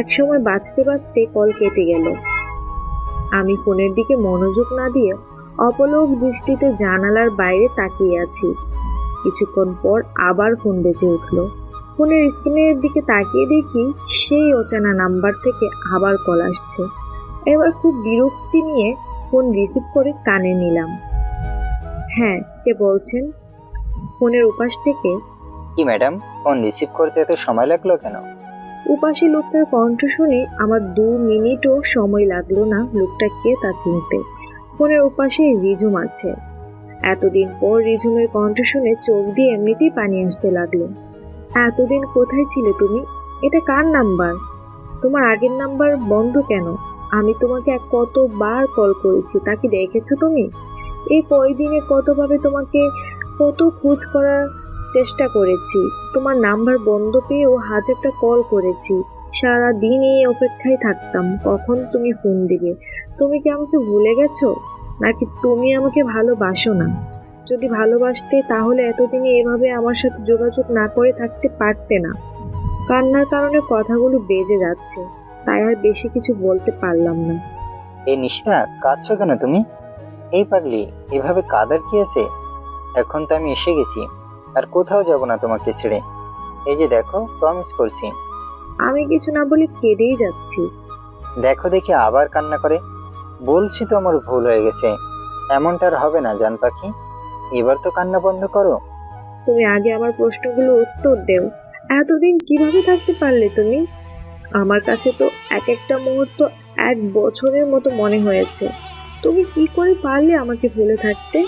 এক সময় বাজতে বাজতে কল কেটে গেল। আমি ফোনের দিকে মনোযোগ না দিয়ে অপলক দৃষ্টিতে জানালার বাইরে তাকিয়ে আছি। কিছুক্ষণ পর আবার ফোন বেজে উঠল। ফোনের স্ক্রিনের দিকে তাকিয়ে দেখি সেই অচেনা নাম্বার থেকে আবার কল আসছে। এবার খুব বিরক্তি নিয়ে ফোন রিসিভ করে কানে নিলাম। হ্যাঁ, কে বলছেন? ফোনের উপাস থেকে। কি ম্যাডাম, ফোন রিসিভ করতে এত সময় লাগলো কেন? উপাসী লোকটার কণ্ঠ শুনে আমার 2 মিনিটও সময় লাগলো না লোকটা কে তা চিনতে। ফোনের উপাসে রিজুম আছে। এতদিন পর রিজুমের কণ্ঠ শুনে চোখ দিয়ে এমনিতেই পানি আসতে লাগলো। এতদিন কোথায় ছিলে তুমি? এটা কার নাম্বার? তোমার আগের নাম্বার বন্ধ কেন? আমি তোমাকে কতবার কল করেছি, তা কি দেখেছো তুমি? এই কয়দিনে কতভাবে তোমাকে কত খোঁজ করার চেষ্টা করেছি, তোমার নাম্বার বন্ধ পেয়েও হাজারটা কল করেছি। সারা দিন এই অপেক্ষায় থাকতাম কখন তুমি ফোন দিবে। তুমি কি আমাকে ভুলে গেছো, নাকি তুমি আমাকে ভালোবাসো না? যদি ভালোবাসতে তাহলে এতদিনে এভাবে আমার সাথে যোগাযোগ না করে থাকতে পারতে না। কান্নার কারণে কথাগুলো বেজে যাচ্ছে, তাই আর বেশি কিছু বলতে পারলাম না। এই নিশা, কাঁদছো কেন তুমি? এই পাগলি, এভাবে কাঁদার কি আছে? এখন তো আমি এসে গেছি, আর কোথাও যাব না তোমাকে ছেড়ে। এই যে দেখো, প্রমিস করছি। আমি কিছু না বলে কেঁদেই যাচ্ছি। দেখো দেখি আবার কান্না করে। বলছি তো আমার ভুল হয়ে গেছে, এমনটা আর হবে না জান পাখি। এবার তো কান্না বন্ধ করো। তুমি আগে আমার প্রশ্নগুলো উত্তর দেও। এতদিন কিভাবে থাকতে পারলে তুমি? আমার কাছে তো এক একটা মুহূর্ত 1 বছরের মতো মনে হয়েছে। তুমি কি করে পারলে আমাকে ভুলে থাকতে?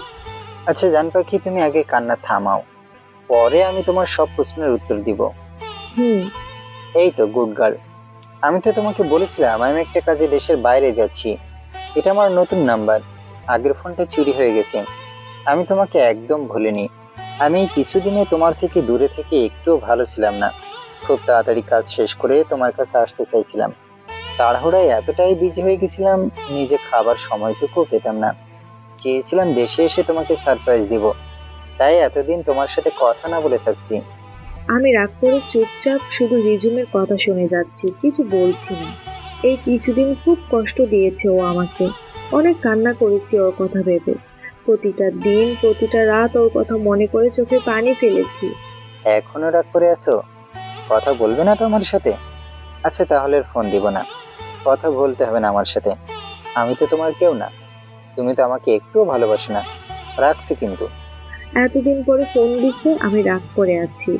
আচ্ছা জান পাখি, তুমি আগে কান্না থামাও, পরে আমি তোমার সব প্রশ্নের উত্তর দিব। এই তো গুড গার্ল। আমি তো তোমাকে বলেছিলাম আমি একটা কাজে দেশের বাইরে যাচ্ছি। এটা আমার নতুন নাম্বার, আগের ফোনটা চুরি হয়ে গেছে। আমি তোমাকে একদম ভুলিনি। আমি কিছুদিনে তোমার থেকে দূরে থেকে একটুও ভালো ছিলাম না। খুব তাড়াতাড়ি কাজ শেষ করে তোমার কাছে আসতে চাইছিলাম, তাড়াহুড়ায় এতটাই বিজি হয়ে গেছিলাম, নিজে খাবার সময়টুকু পেতাম না। চেয়েছিলাম দেশে এসে তোমাকে সারপ্রাইজ দিব, তাই এতদিন তোমার সাথে কথা না বলে থাকছি। আমি রাগ করে চুপচাপ শুধু রিজুমের কথা শুনে যাচ্ছি, কিছু বলছি না। এই কিছুদিন খুব কষ্ট দিয়েছে ও আমাকে, অনেক কান্না করেছি ওর কথা ভেবে। প্রতিটা দিন প্রতিটা রাত ওর কথা মনে করে চোখে পানি ফেলেছি। এখনো রাগ করে আছো? কথা বলবে না তো আমার সাথে? আচ্ছা তাহলে আর ফোন দিব না, কথা বলতে হবে না আমার সাথে। আমি তো তোমার কেউ না, তুমি তো আমাকে একটুও ভালোবাসো না। রাখছি কিন্তু। এতদিন পরে ফোন দিছে, আমি রাগ করে আছি।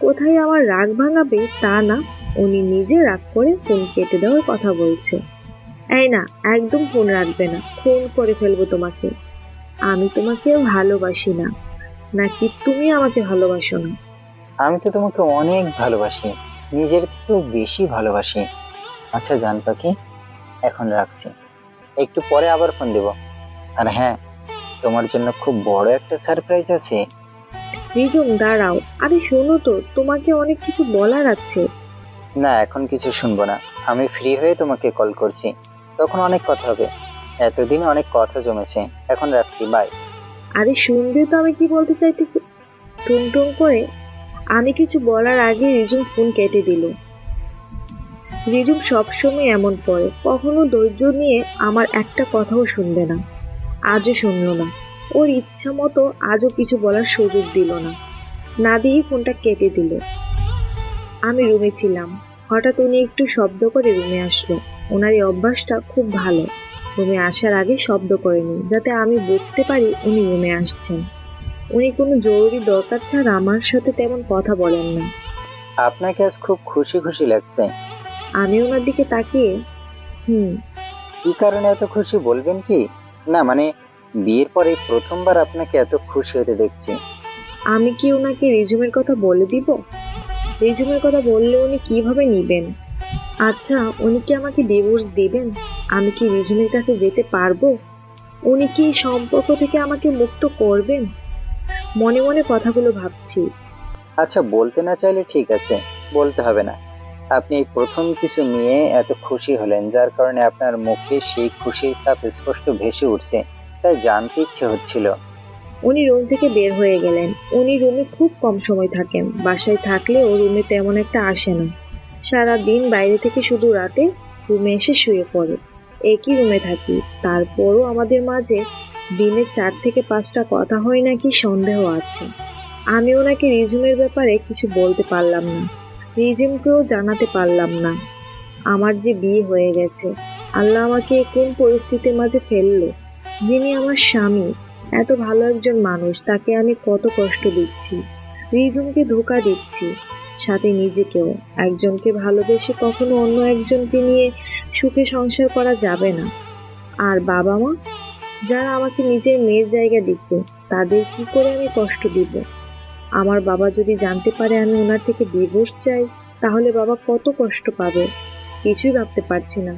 কোথায় আমার রাগ ভাঙাবে তা না, উনি নিজে রাগ করে ফোন কেটে দেওয়ার কথা বলছে। এই না, একদম ফোন রাখবে না, ফোন করে ফেলবো তোমাকে। আমি তোমাকে ভালোবাসি না, নাকি তুমি আমাকে ভালোবাসো না? আমি তো তোমাকে অনেক ভালোবাসি, নিজের থেকেও বেশি ভালোবাসি। আচ্ছা জান পাখি, এখন রাখছি, একটু পরে আবার ফোন দেব। আর হ্যাঁ, তোমার জন্য খুব বড় একটা সারপ্রাইজ আছে। রিজুম দাঁড়াও, আরে শোনো তো, তোমাকে অনেক কিছু বলার আছে। না, এখন কিছু শুনবো না, আমি ফ্রি হয়ে তোমাকে কল করছি, তখন অনেক কথা হবে। এতদিন অনেক কথা জমেছে, এখন রাখছি, বাই। আরে শুনবে তো আমি কি বলতে চাইতেছি। টুন টুন করে আমি কিছু বলার আগে রিজুম ফোন কেটে দিল। রিজুম সবসময় এমন করে, কখনো ধৈর্য নিয়ে আমার একটা কথাও শুনবে না। আজও শুনলো না, ওর ইচ্ছা মতো আজও কিছু বলার সুযোগ দিল না, না দিয়েই ফোনটা কেটে দিল। আমি রুমে ছিলাম, হঠাৎ উনি একটু শব্দ করে রুমে আসলো। ওনার এই অভ্যাসটা খুব ভালো, রুমে আসার আগে শব্দ করেনি, যাতে আমি বুঝতে পারি উনি রুমে আসছেন। উনি কোনো জরুরি দরকার ছাড়া আমার সাথে তেমন কথা বলেন না। আপনাকে আজ খুব খুশি খুশি লাগছে। আমি ওনার দিকে তাকিয়ে কি কারণে এত খুশি বলবেন কি? না মানে, বিয়ের পরে প্রথমবার আপনাকে এত খুশি হতে দেখছি। আমি কি ওনাকে রিজুমের কথা বলে দিব? রিজুমের কথা বললে উনি কিভাবে নিবেন? আচ্ছা, উনি কি আমাকে ডিভোর্স দিবেন? আমি কি রিজুমের কাছে যেতে পারবো? উনি কি এই সম্পর্ক থেকে আমাকে মুক্ত করবেন? মনে মনে কথাগুলো ভাবছি। আচ্ছা, বলতে না চাইলে ঠিক আছে, বলতে হবে না। আপনি এই প্রথম কিছু নিয়ে এত খুশি হলেন, যার কারণে আপনার মুখে সেই খুশির ছাপ স্পষ্ট ভেসে উঠছে, তাই জানতে ইচ্ছে হচ্ছিল। উনি রুম থেকে বের হয়ে গেলেন। উনি রুমে খুব কম সময় থাকেন, বাসায় থাকলেও রুমে তেমন একটা আসে না। সারা দিন বাইরে থেকে শুধু রাতে রুমে এসে শুয়ে পড়ে। একই রুমে থাকি, তারপরও আমাদের মাঝে দিনে 4 থেকে 5টা কথা হয় নাকি সন্দেহ আছে। আমি ওনাকে রিজুমের ব্যাপারে কিছু বলতে পারলাম না, রিজুমকেও জানাতে পারলাম না আমার যে বিয়ে হয়ে গেছে। আল্লাহ আমাকে কোন পরিস্থিতির মাঝে ফেললো। যিনি আমার স্বামী, এত ভালো একজন মানুষ, তাকে আমি কত কষ্ট দিচ্ছি, রিজুমকে ধোঁকা দিচ্ছি, সাথে নিজেকেও। একজনকে ভালোবেসে কখনো অন্য একজনকে নিয়ে সুখে সংসার করা যাবে না। আর বাবা মা, যারা আমাকে নিজের মেয়ের জায়গা দিচ্ছে, তাদের কি করে আমি কষ্ট দিব? আমার বাবা যদি জানতে পারে আমি ওনার থেকে ডিভোর্স চাই, তাহলে বাবা কত কষ্ট পাবে। কিছুই ভাবতে পারছি না,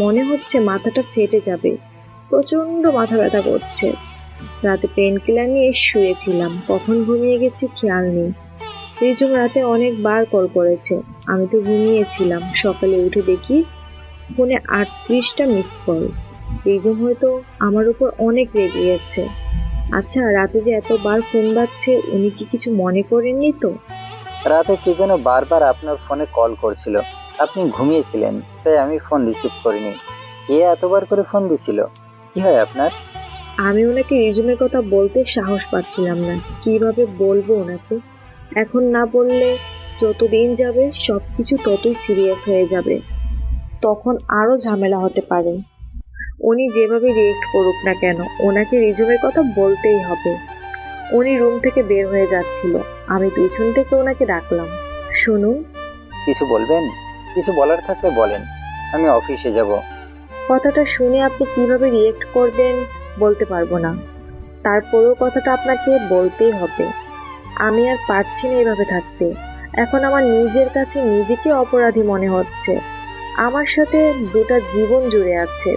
মনে হচ্ছে মাথাটা ফেটে যাবে। প্রচন্ড মাথা ব্যথা করছে। রাতে পেন কিলার নিয়ে শুয়েছিলাম, কখন ঘুমিয়ে গেছি খেয়াল নেই। রিজুম রাতে অনেকবার কল করেছে, আমি তো ঘুমিয়েছিলাম। সকালে উঠে দেখি ফোনে 38টা মিস কল। রিজুম হয়তো আমার উপর অনেক রেগে গেছে। আচ্ছা, রাতে যে এতবার ফোন বাজছে, উনি কি কিছু মনে করেননি তো? রাতে কে যেন বারবার আপনার ফোনে কল করছিল, আপনি ঘুমিয়েছিলেন, তাই আমি ফোন রিসিভ করিনি। কে এতবার করে ফোন দিছিল? কি হয় আপনার? আমি ওনাকে রিজুমের কথা বলতে সাহস পাচ্ছিলাম না, কিভাবে বলবো ওনাকে। এখন না বললে যত দিন যাবে সব কিছু ততই সিরিয়াস হয়ে যাবে, তখন আরও ঝামেলা হতে পারে। উনি যেভাবে রিয়েক্ট করুক না কেন, ওনাকে রিজুমের কথা বলতেই হবে। উনি রুম থেকে বের হয়ে যাচ্ছিল, আমি পিছন থেকে ওনাকে ডাকলাম, শুনুন। কিছু বলবেন? কিছু বলার থাকলে বলেন, আমি অফিসে যাব। কথাটা শুনে আপনি কিভাবে রিয়েক্ট করবেন বলতে পারবো না, তারপরেও কথাটা আপনাকে বলতেই হবে। আমি আর পারছি না এভাবে থাকতে। এখন আমার নিজের কাছে নিজেকে অপরাধী মনে হচ্ছে। আমার সাথে 2টা জীবন জুড়ে আছে,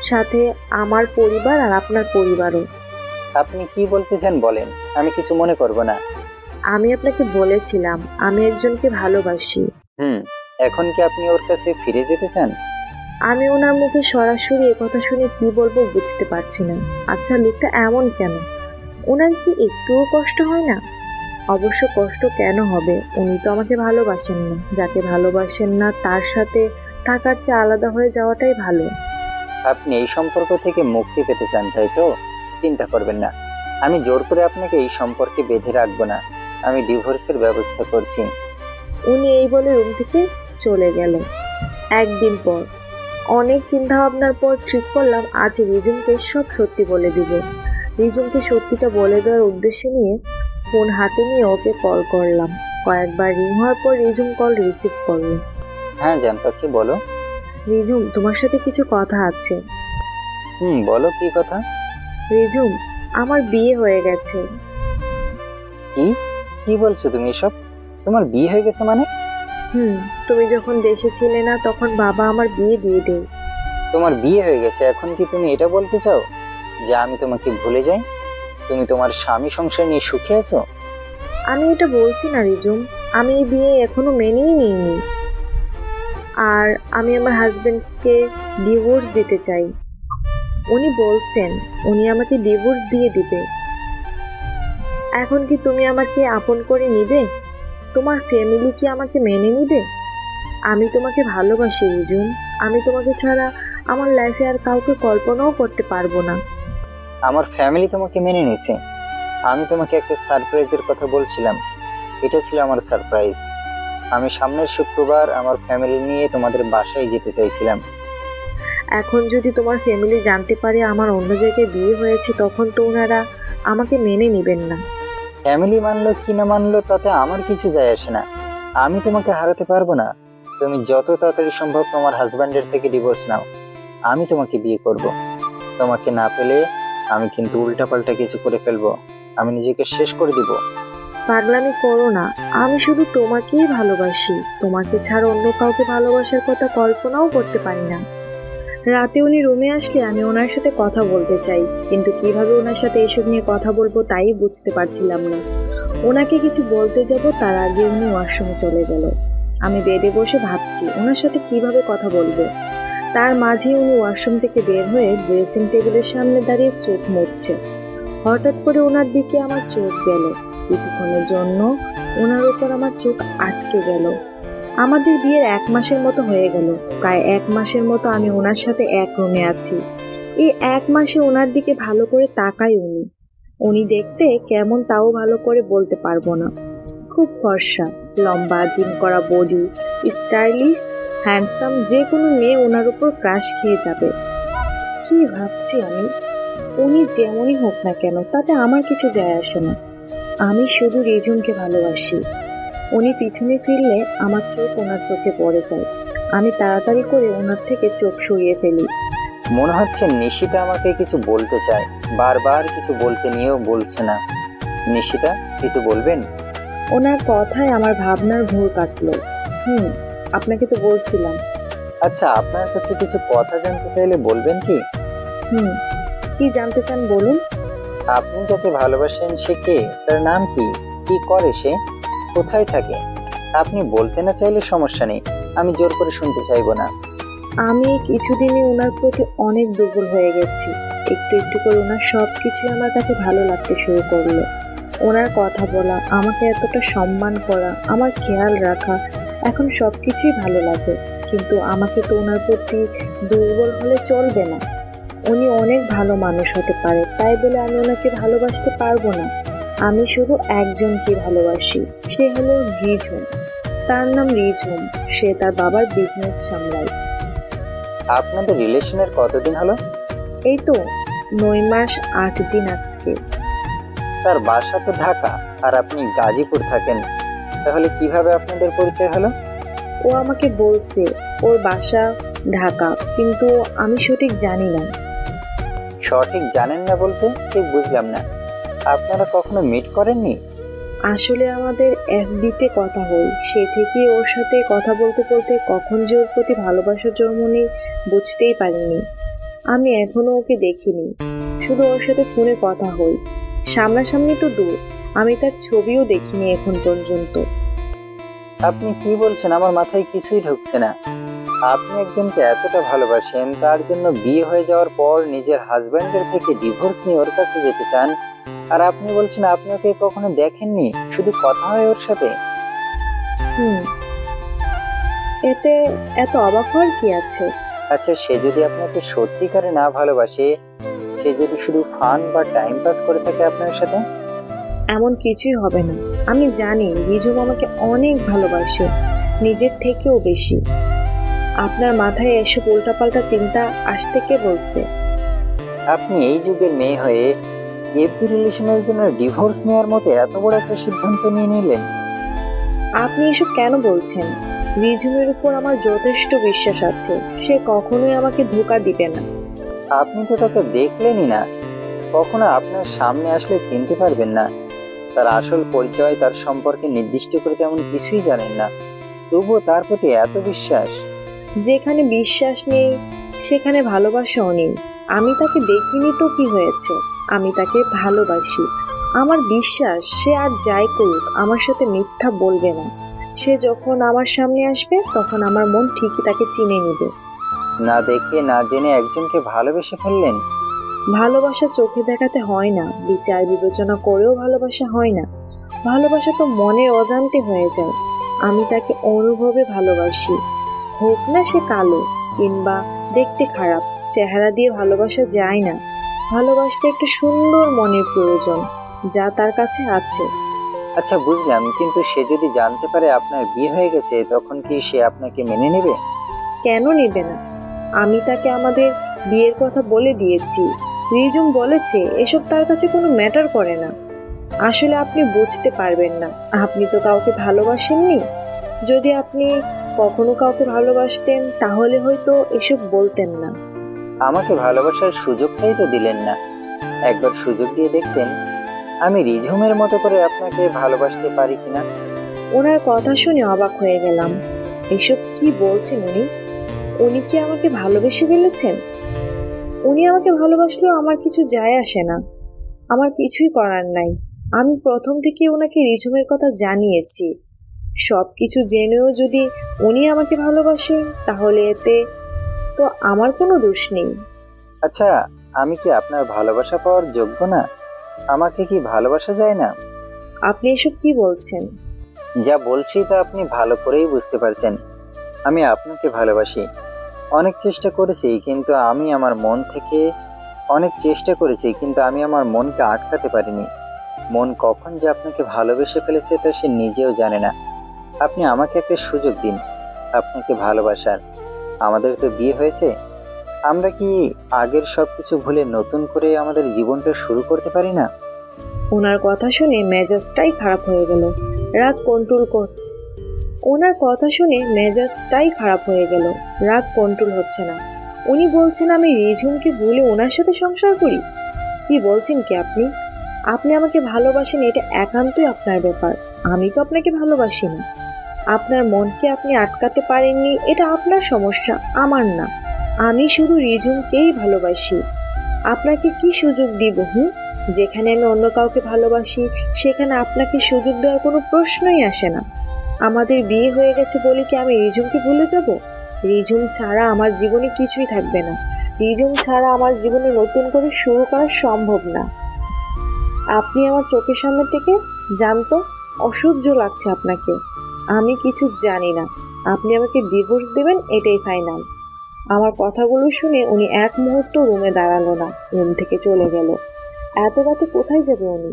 সাথে আমার পরিবার আর আপনার পরিবারও। আপনি কি বলতে চান বলেন, আমি কিছু মনে করব না। আমি আপনাকে বলেছিলাম আমি একজনকে ভালোবাসি। এখন কি আপনি ওর কাছে ফিরে যেতে চান? আমি ওনার মুখে সরাসরি কথা শুনে কি বলবো বুঝতে পারছি না। আচ্ছা, লোকটা এমন কেন? ওনার কি একটুও কষ্ট হয় না? অবশ্য কষ্ট কেন হবে? উনি তো আমাকে ভালোবাসেন না। যাকে ভালোবাসেন না তার সাথে থাকার চেয়ে আলাদা হয়ে যাওয়াটাই ভালো। আপনি এই সম্পর্ক থেকে মুক্তি পেতে চান, তাই তো? চিন্তা করবেন না, আমি জোর করে আপনাকে এই সম্পর্কে বেঁধে রাখবো না। আমি ডিভোর্সের ব্যবস্থা করছি। উনি এই বলে রুম থেকে চলে গেল। একদিন পর অনেক চিন্তা ভাবনার পর ঠিক করলাম আজ রিজুমকে সব সত্যি বলে দিব। রিজুমকে সত্যিটা বলে দেওয়ার উদ্দেশ্য নিয়ে ফোন হাতে নিয়ে ওকে কল করলাম। কয়েকবার রিং হওয়ার পর রিজুম কল রিসিভ করলো। হ্যাঁ জান পাখি, বলো। রিজুম, তোমার সাথে কিছু কথা আছে। বলো, কি কথা? রিজুম, আমার বিয়ে হয়ে গেছে। কি কি বলছো তুমি এসব? তোমার বিয়ে হয়ে গেছে মানে? তুমি যখন দেশে ছিলে না তখন বাবা আমার বিয়ে দিয়ে দেয়। তোমার বিয়ে হয়ে গেছে, এখন কি তুমি এটা বলতে চাও যে আমি তোমাকে ভুলে যাই? তুমি তোমার স্বামী সংসার নিয়ে সুখী আছো? আমি এটা বলছি না রিজুম, আমি এই বিয়ে এখনো মেনেই নিইনি। আর আমি আমার হাজবেন্ডকে ডিভোর্স দিতে চাই। উনি বলছেন উনি আমাকে ডিভোর্স দিয়ে দিবে। এখন কি তুমি আমাকে আপন করে নিবে? তোমার ফ্যামিলি কি আমাকে মেনে নিবে? আমি তোমাকে ভালোবাসি রিজুম। আমি তোমাকে ছাড়া আমার লাইফে আর কাউকে কল্পনাও করতে পারবো না। আমার ফ্যামিলি তোমাকে মেনে নিয়েছে। আমি তোমাকে একটা সারপ্রাইজের কথা বলছিলাম, এটা ছিল আমার সারপ্রাইজ। আমি সামনের শুক্রবার আমার ফ্যামিলি নিয়ে তোমাদের বাসায় যেতে চাইছিলাম। এখন যদি তোমার ফ্যামিলি জানতে পারে আমার অন্য জায়গায় বিয়ে হয়েছে, তখন তো ওনারা আমাকে মেনে নেবেন না। ফ্যামিলি মানলো কি না মানলো তাতে আমার কিছু যায় আসে না। আমি তোমাকে হারাতে পারবো না। তুমি যত তাড়াতাড়ি সম্ভব তোমার হাজব্যান্ডের থেকে ডিভোর্স নাও, আমি তোমাকে বিয়ে করব। তোমাকে না পেলে আমি কিন্তু উল্টাপাল্টা কিছু করে ফেলবো। আমি নিজেকে শেষ করে দিব। পাগলামি করো না, আমি শুধু তোমাকেই ভালোবাসি। তোমাকে ছাড়া অন্য কাউকে ভালোবাসার কথা কল্পনাও করতে পারি না। রাতে উনি রুমে আসলে আমি ওনার সাথে কথা বলতে চাই, কিন্তু কিভাবে ওনার সাথে এসব নিয়ে কথা বলবো তাই বুঝতে পারছিলাম না। ওনাকে কিছু বলতে যাব তার আগে উনি ওয়াশরুমে চলে গেল। আমি বেডে বসে ভাবছি ওনার সাথে কিভাবে কথা বলবো। তার মাঝে উনি ওয়াশরুম থেকে বের হয়ে ড্রেসিং টেবিলের সামনে দাঁড়িয়ে চোখ মুছছে। হঠাৎ করে ওনার দিকে আমার চোখ গেল। কিছুক্ষণের জন্য ওনার উপর আমার চোখ আটকে গেল। আমাদের বিয়ের 1 মাসের মতো হয়ে গেল। প্রায় 1 মাসের মতো আমি ওনার সাথে এক রুমে আছি। এই 1 মাসে ওনার দিকে ভালো করে তাকাই উনি দেখতে কেমন তাও ভালো করে বলতে পারবো না। খুব ফর্সা, লম্বা, জিম করা বডি, স্টাইলিশ, হ্যান্ডসাম। যে কোনো মেয়ে ওনার উপর ক্রাশ খেয়ে যাবে। কি ভাবছি আমি? উনি যেমনই হোক না কেন তাতে আমার কিছু যায় আসে না। আমি শুধু রিজুমকে ভালোবাসি। উনি পিছনে ফিরলে আমার চোখ ওনার চোখে পড়ে যায়। আমি তাড়াতাড়ি করে ওনার থেকে চোখ সরিয়ে ফেলি। মনে হচ্ছে নিশিতা আমাকে কিছু বলতে চায়, বারবার কিছু বলতে নিয়েও বলছে না। নিশিতা, কিছু বলবেন? ওনার কথায় আমার ভাবনার ঘুর কাটলো। আপনাকে তো বলছিলাম। আচ্ছা, আপনার কাছে কিছু কথা জানতে চাইলে বলবেন কি? কি জানতে চান বলুন। আপনি যাকে ভালোবাসেন সে কে? তার নাম কি? কি করে সে? কোথায় থাকে? আপনি বলতে না চাইলে সমস্যা নেই, আমি জোর করে শুনতে চাইবো না। আমি কিছুদিনই ওনার প্রতি অনেক দুর্বল হয়ে গেছি। একটু একটু করে ওনার সব কিছুই আমার কাছে ভালো লাগতে শুরু করলো। ওনার কথা বলা, আমাকে এতটা সম্মান করা, আমার খেয়াল রাখা, এখন সব কিছুই ভালো লাগে। কিন্তু আমাকে তো ওনার প্রতি দুর্বল হলে চলবে না। উনি অনেক ভালো মানুষ হতে পারে, তাই বলে আমি ওনাকে ভালোবাসতে পারবো না। আমি শুধু একজনকে ভালোবাসি, সে হলো রিঝুম। তার নাম রিঝুম। সে তার বাবার বিজনেস সামলায়। আপনাদের রিলেশনের কতদিন হলো? এই তো 9 মাস 8 দিন আজকে। তার বাসা তো ঢাকা আর আপনি গাজীপুর থাকেন, তাহলে কিভাবে আপনাদের পরিচয় হলো? ও আমাকে বলছে ওর বাসা ঢাকা, কিন্তু আমি সঠিক জানি না। সঠিক জানেন না বলতে ঠিক বুঝলাম না। আপনারা কখনো মিট করেননি? আসলে আমাদের FB-তে কথা হয়, সে থেকে ওর সাথে কথা বলতে বলতে কখন যে ওর প্রতি ভালোবাসার জন্ম নেই বুঝতেই পারিনি। আমি এখনো ওকে দেখিনি, শুধু ওর সাথে ফোনে কথা হই। সামনাসামনি তো দূর, আমি তার ছবিও দেখিনি এখন পর্যন্ত। আপনি কি বলছেন? আমার মাথায় কিছুই ঢুকছে না। আপনি একজনকে এতটা ভালোবাসেন, তার জন্য বিয়ে হয়ে যাওয়ার পর নিজের হাজবেন্ডের থেকে ডিভোর্স নিয়ে ওর কাছে যেতে চান, আর আপনি বলছেন আপনি ওকে কখনো দেখেননি, শুধু কথা হয় ওর সাথে। এতে এত অবাক হওয়ার কি আছে? আচ্ছা, সে যদি আপনাকে সত্যিকারে না ভালোবাসে, সে যদি শুধু ফান বা টাইম পাস করে থাকে আপনার সাথে? এমন কিছুই হবে না। আমি জানি রিজুম আমাকে অনেক ভালোবাসে, নিজের থেকেও বেশি। আপনার মাথায় এসব উল্টাপাল্টা চিন্তা আসতে কে বলছে? আপনি এই যুগের মেয়ে হয়ে এফবি রিলেশনের জন্য ডিভোর্স নেওয়ার মতো এত বড় একটা সিদ্ধান্ত নিয়ে নিলেন? আপনি এসব কেন বলছেন? রিজুমের উপর আমার যথেষ্ট বিশ্বাস আছে, সে কখনোই আমাকে ধোঁকা দিবে না। আপনি তো তাকে দেখলেনই না, কখনো আপনার সামনে আসলে চিনতে পারবেন না। তার আসল পরিচয়, তার সম্পর্কে নির্দিষ্ট করে তেমন কিছুই জানেন না, তবুও তার প্রতি এত বিশ্বাস। যেখানে বিশ্বাস নেই সেখানে ভালোবাসাও নেই। আমি তাকে দেখিনি তো কি হয়েছে, আমি তাকে ভালোবাসি। আমার বিশ্বাস সে আর যাই করুক আমার সাথে মিথ্যা বলবে না। সে যখন আমার সামনে আসবে তখন আমার মন ঠিকই তাকে চিনে নেবে। না দেখে না জেনে একজনকে ভালোবেসে ফেললেন। ভালোবাসা চোখে দেখাতে হয় না, বিচার বিবেচনা করেও ভালোবাসা হয় না। ভালোবাসা তো মনের অজান্তে হয়ে যায়। আমি তাকে অনুভবে ভালোবাসি, হোক না সে কালো কিংবা দেখতে খারাপ। চেহারা দিয়ে ভালোবাসা যায় না। ভালোবাসতে একটা সুন্দর মনের প্রয়োজন, যা তার কাছে আছে। আচ্ছা বুঝলাম, কিন্তু সে যদি জানতে পারে আপনার বিয়ে হয়ে গেছে, তখন কি সে আপনাকে মেনে নেবে? কেন নেবে না? আমি তাকে আমাদের বিয়ের কথা বলে দিয়েছি। রিজুম বলেছে এসব তার কাছে কোনো ম্যাটার করে না। আসলে আপনি বুঝতে পারবেন না, আপনি তো কাউকে ভালোবাসেননি। যদি আপনি কখনো কাউকে ভালোবাসতেন তাহলে হয়তো এসব বলতেন না। আমাকে ভালোবাসার সুযোগটাই তো দিলেন না। একবার সুযোগ দিয়ে দেখতেন আমি রিঝুমের মতো করে আপনাকে ভালোবাসতে পারি কিনা। ওনার কথা শুনে অবাক হয়ে গেলাম। এসব কি বলছেন উনি? উনি কি আমাকে ভালোবেসে ফেলেছেন? উনি আমাকে ভালোবাসলেও আমার কিছু যায় আসে না, আমার কিছুই করার নাই। আমি প্রথম থেকে ওনাকে রিঝুমের কথা জানিয়েছি। সব কিছু জেনেও যদি উনি আমাকে ভালোবাসেন তাহলে এতে তো আমার কোনো দোষ নেই। আচ্ছা, আমি কি আপনার ভালোবাসা পাওয়ার যোগ্য না? আমাকে কি ভালোবাসা যায় না? আপনি এসব কি বলছেন? যা বলছি তা আপনি ভালো করেই বুঝতে পারছেন। আমি আপনাকে ভালোবাসি। অনেক চেষ্টা করেছি, কিন্তু আমি আমার মনকে আটকাতে পারিনি। মন কখন যে আপনাকে ভালোবেসে ফেলেছে তা সে নিজেও জানে না। আপনি আমাকে একটা সুযোগ দিন আপনাকে ভালোবাসার। আমাদের তো বিয়ে হয়েছে, আমরা কি আগের সব কিছু ভুলে নতুন করে আমাদের জীবনটা শুরু করতে পারি না? ওনার কথা শুনে মেজাজটাই খারাপ হয়ে গেল। রাগ কন্ট্রোল হচ্ছে না। উনি বলছেন আমি রিঝুমকে ভুলে ওনার সাথে সংসার করি? কি বলছেন কি আপনি? আপনি আমাকে ভালোবাসেন, এটা একান্তই আপনার ব্যাপার। আমি তো আপনাকে ভালোবাসি না। আপনার মনকে আপনি আটকাতে পারেননি, এটা আপনার সমস্যা, আমার না। আমি শুধু রিঝুমকেই ভালোবাসি। আপনাকে কি সুযোগ দিব? যেখানে আমি অন্য কাউকে ভালোবাসি সেখানে আপনাকে সুযোগ দেওয়ার কোনো প্রশ্নই আসে না। আমাদের বিয়ে হয়ে গেছে বলে কি আমি রিঝুমকে ভুলে যাব? রিঝুম ছাড়া আমার জীবনে কিছুই থাকবে না। রিঝুম ছাড়া আমার জীবনে নতুন করে শুরু করা সম্ভব না। আপনি আমার চোখের সামনে থেকে জানতো, অসহ্য লাগছে আপনাকে। আমি কিছু জানি না। আপনি আমাকে ডিভোর্স দেবেন, এটাই ফাইনাল। আমার কথাগুলো শুনে উনি এক মুহূর্ত রুমে দাঁড়ালো না, রুম থেকে চলে গেল। এত রাতে কোথায় যাবে উনি?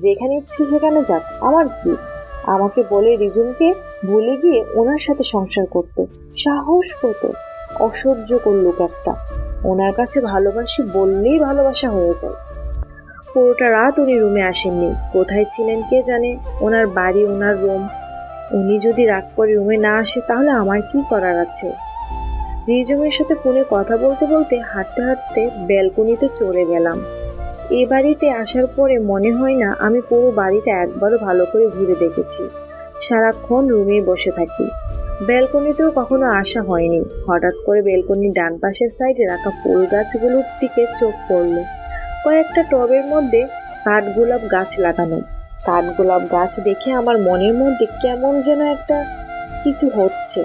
যেখানে ইচ্ছে সেখানে যাক, আমার কি? আমাকে বলে রিজুমকে ভুলে গিয়ে ওনার সাথে সংসার করতে সাহস কত! অসহ্যকর লোক একটা। ওনার কাছে ভালোবাসি বললেই ভালোবাসা হয়ে যায়। পুরোটা রাত উনি রুমে আসেননি, কোথায় ছিলেন কে জানে। ওনার বাড়ি, ওনার রুম। উনি যদি রাগ করে রুমে না আসে তাহলে আমার কি করার আছে? রিজুমের সাথে ফোনে কথা বলতে বলতে হাঁটতে হাঁটতে ব্যালকনিতে চলে গেলাম। এ বাড়িতে আসার পরে মনে হয় না আমি পুরো বাড়িটা একবারও ভালো করে ঘুরে দেখেছি। সারাক্ষণ রুমে বসে থাকি, ব্যালকনিতেও কখনো আসা হয়নি। হঠাৎ করে ব্যালকনির ডান পাশের সাইডে রাখা ফুল গাছগুলোর দিকে চোখ পড়ল। কয়েকটা টবের মধ্যে কাঠগোলাপ গাছ লাগানো। কাঠগোলাপ গাছ দেখে আমার মনের মধ্যে কেমন যেন একটা কিছু হচ্ছে।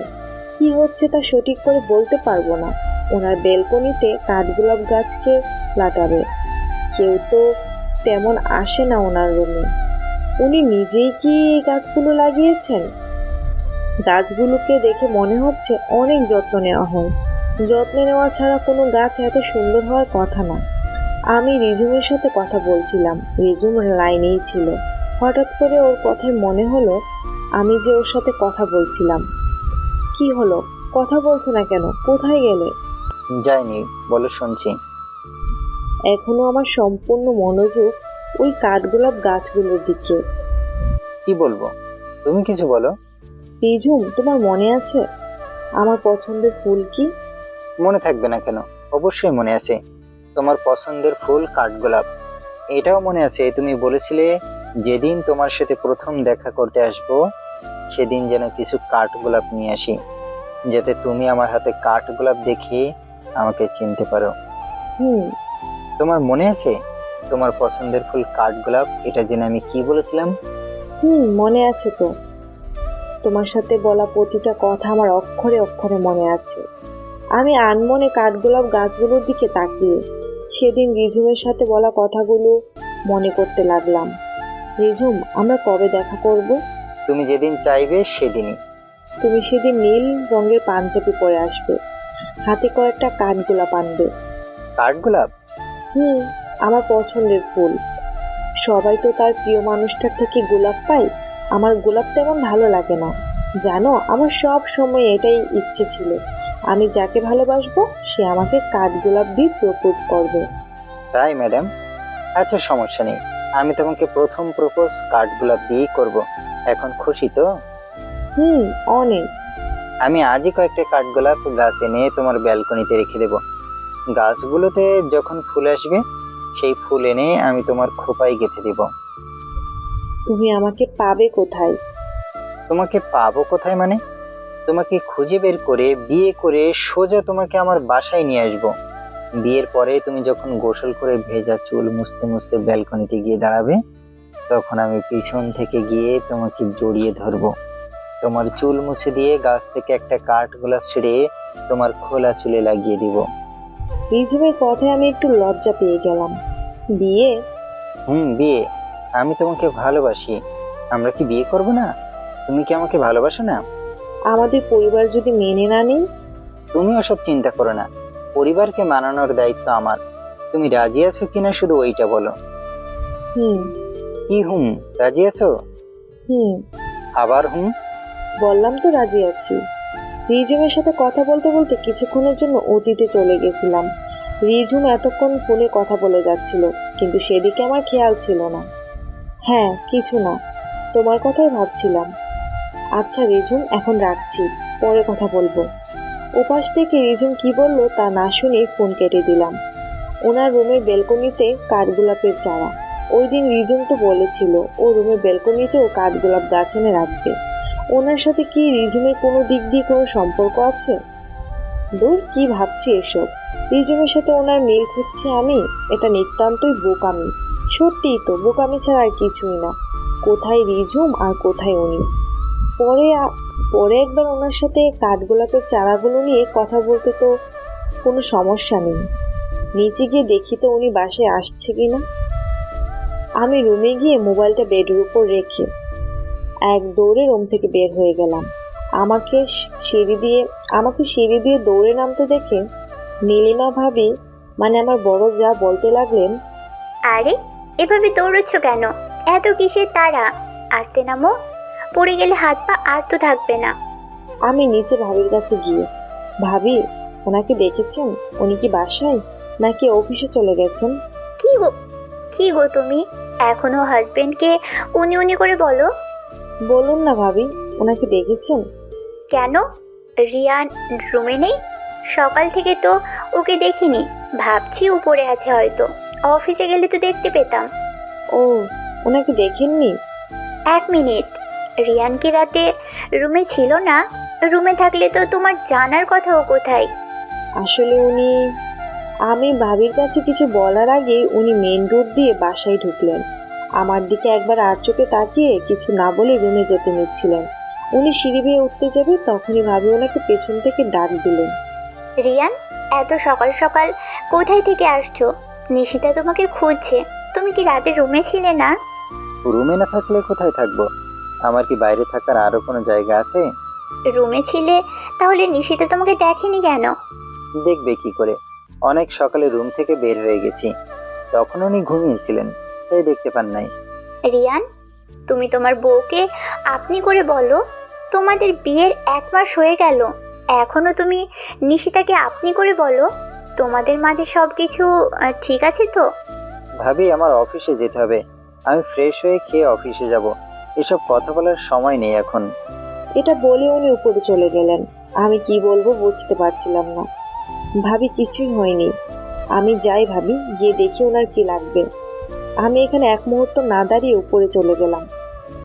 কি হচ্ছে তা সঠিক করে বলতে পারবো না। ওনার বেলকনিতে কাঠগোলাপ গাছকে লাগাবে, কেউ তো তেমন আসে না ওনার রুমে। উনি নিজেই কি এই গাছগুলো লাগিয়েছেন? গাছগুলোকে দেখে মনে হচ্ছে অনেক যত্ন নেওয়া হয়। যত্ন নেওয়া ছাড়া কোনো গাছ এত সুন্দর হওয়ার কথা না। আমি রিজুমের সাথে কথা বলছিলাম, রিজুম লাইনেই ছিল। হঠাৎ করে ওর কথায় মনে হলো আমি যে ওর সাথে কথা বলছিলাম। কি হলো, কথা বলছো না কেন? কোথায় গেলে? যাইনি, বলো শুনছি। এখনো আমার সম্পূর্ণ মনোযোগ ওই কাঠগোলাপ গাছগুলোর দিকে। কি বলবো, তুমি কিছু বলো। রিজুম, তোমার মনে আছে আমার পছন্দের ফুল কি? মনে থাকবে না কেন, অবশ্যই মনে আছে। তোমার পছন্দের ফুল কাঠগোলাপ। এটাও মনে আছে তুমি বলেছিলে যেদিন তোমার সাথে প্রথম দেখা করতে আসবো সেদিন যেন কিছু কাঠগোলাপ নিয়ে আসি, যাতে তুমি আমার হাতে কাঠগোলাপ দেখে আমাকে চিনতে পারো। হুম। তোমার মনে আছে তোমার পছন্দের ফুল কাঠগোলাপ, এটা জেনে আমি কি বলেছিলাম? মনে আছে তো। তোমার সাথে বলা প্রতিটা কথা আমার অক্ষরে অক্ষরে মনে আছে। আমি আনমনে কাঠগোলাপ গাছগুলোর দিকে তাকিয়ে সেদিন রিজুমের সাথে বলা কথাগুলো মনে করতে লাগলাম। রিজুম, আমরা কবে দেখা করব? তুমি যেদিন চাইবে সেদিনই। তুমি সেদিন নীল রঙের পাঞ্জাবি পরে আসবে, হাতে কয়েকটা কাঠগোলাপ আনবে। কাঠগোলাপ? আমার পছন্দের ফুল। সবাই তো তার প্রিয় মানুষটার থেকে গোলাপ পায়, আমার গোলাপ তেমন ভালো লাগে না। জানো, আমার সব সময় এটাই ইচ্ছে ছিল, আমি যাকে ভালোবাসবো সে আমাকে কাঠগোলাপ দিয়ে প্রপোজ করবে। তাই ম্যাডাম? আচ্ছা, সমস্যা নেই, আমি তোমাকে প্রথম প্রপোজ কাঠগোলাপ দিয়েই করব। এখন খুশি তো? অনেক। আমি আজই কয়েকটা কাঠগোলাপ গাছ এনে তোমার ব্যালকনিতে রেখে দেব। গাছগুলোতে যখন ফুল আসবে সেই ফুল এনে আমি তোমার খোপায় গেঁথে দেব। তুমি আমাকে পাবে কোথায়? তোমাকে পাবো কোথায় মানে? তোমাকে খুঁজে বের করে বিয়ে করে সোজা তোমাকে আমার বাসায় নিয়ে আসবো। বিয়ের পরে তুমি যখন গোসল করে ভেজা চুল মুছতে মুছতে ব্যালকনিতে গিয়ে দাঁড়াবে, তখন আমি পিছন থেকে গিয়ে তোমাকে জড়িয়ে ধরবো। তোমার চুল মুছে দিয়ে গাছ থেকে একটা কাঠগোলাপ ছিঁড়ে তোমার খোলা চুলে লাগিয়ে দিব। রিজুমের কথায় আমি একটু লজ্জা পেয়ে গেলাম। বিয়ে? বিয়ে। আমি তোমাকে ভালোবাসি। আমরা কি বিয়ে করব না? তুমি কি আমাকে ভালোবাসো না? আমাদের পরিবার যদি মেনে না নেই? তুমি ওসব চিন্তা করো না, পরিবারকে মানানোর দায়িত্ব আমার। তুমি রাজি আছো কিনা শুধু ওইটা বলো। কি রাজি আছো? আবার বললাম তো রাজি আছি। রিজুমের সাথে কথা বলতে বলতে কিছুক্ষণের জন্য অতীতে চলে গেছিলাম। রিজুম এতক্ষণ ফোনে কথা বলে যাচ্ছিল, কিন্তু সেদিকে আমার খেয়াল ছিল না। হ্যাঁ, কিছু না, তোমার কথাই ভাবছিলাম। আচ্ছা রিজুম, এখন রাখছি, পরে কথা বলবো। ওপাশ থেকে রিজুম কি বললো তা না শুনে ফোন কেটে দিলাম। ওনার রুমের বেলকনিতে কাঠগোলাপের চারা। ওই দিন রিজুম তো বলেছিল ও রুমের বেলকনিতেও কাঠগোলাপ গাছ এনে রাখবে। ওনার সাথে কি রিজুমের কোনো দিক দিয়ে কোনো সম্পর্ক আছে? দূর, কি ভাবছি এসব। রিজুমের সাথে ওনার মিল খুঁজছি আমি? এটা নিতান্তই বোকামি। সত্যিই তো, বোকামি ছাড়া আর কিছুই না। কোথায় রিজুম আর কোথায় উনি? পরে একবার ওনার সাথে কাঠগোলাপের চারাগুলো নিয়ে কথা বলতে তো কোনো সমস্যা নেই। নিচে গিয়ে দেখি তো উনি বাসায় আসছে কিনা। আমি রুমে গিয়ে মোবাইলটা বেডের উপর রেখে এক দৌড়ে রুম থেকে বের হয়ে গেলাম। আমাকে সিঁড়ি দিয়ে দৌড়ে নামতে দেখে নীলিমা ভাবি, মানে আমার বড় যা, বলতে লাগলেন, আরে এভাবে দৌড়চ্ছ কেন? এত কিসের তাড়া? আস্তে নামো, পড়ে গেলে হাত পা আস্ত থাকবে না। আমি নিচে ভাবির কাছে গিয়ে, ভাবি, ওনাকে দেখেছেন? উনি কি বাসায় নাকি অফিসে চলে গেছেন? কি গো তুমি এখনো হাজবেন্ডকে উনি উনি করে বলো? বলুন না ভাবি, ওনাকে দেখেছেন? কেন, রিয়ান রুমে নেই? সকাল থেকে তো ওকে দেখিনি, ভাবছি উপরে আছে হয়তো। অফিসে গেলে তো দেখতে পেতাম। ও, ওনাকে দেখেননি? 1 মিনিট, রিয়ান কি রাতে রুমে ছিল না? রুমে থাকলে তো তোমার জানার কথাও কোথায়? আসলে আমি ভাবির কাছে কিছু বলার আগে উনি মেন রোড দিয়ে বাসায় ঢুকলেন। আমার দিকে একবার আর চোখে তাকিয়ে কিছু না বলে রুমে যেতে নিচ্ছিলেন। উনি সিঁড়ি বেয়ে উঠতে যাবে, তখনই ভাবি ওনাকে পেছন থেকে ডাক দিলেন। রিয়ান, এত সকাল সকাল কোথায় থেকে আসছো? নিশিতা তোমাকে খুঁজছে। তুমি কি রাতে রুমে ছিলে না? রুমে না থাকলে কোথায় থাকবো? আমার কি বাইরে থাকার আরো কোনো জায়গা আছে? রুমে ছিলে, তাহলে নিশিতা তোমাকে দেখেনি কেন? দেখবে কি করে? অনেক সকালে রুম থেকে বের হয়ে গেছি, তখন উনি ঘুমিয়েছিলেন, তাই দেখতে পান নাই। রিয়ান, তুমি তোমার বউকে আপনি করে বলো। তোমাদের বিয়ের 1 মাস হয়ে গেল, এখনো তুমি নিশিতাকে আপনি করে বলো। তোমাদের মাঝে সব কিছু ঠিক আছে তো? ভাবি, আমার অফিসে যেতে হবে, আমি ফ্রেশ হয়ে খেয়ে অফিসে যাব। এসব কথা বলার সময় নেই এখন। এটা বলে উনি উপরে চলে গেলেন। আমি কি বলবো বুঝতে পারছিলাম না। ভাবি, কিছুই হয়নি, আমি যাই ভাবি, গিয়ে দেখি ওনার কি লাগবে। আমি এখানে এক মুহূর্ত না দাঁড়িয়ে উপরে চলে গেলাম।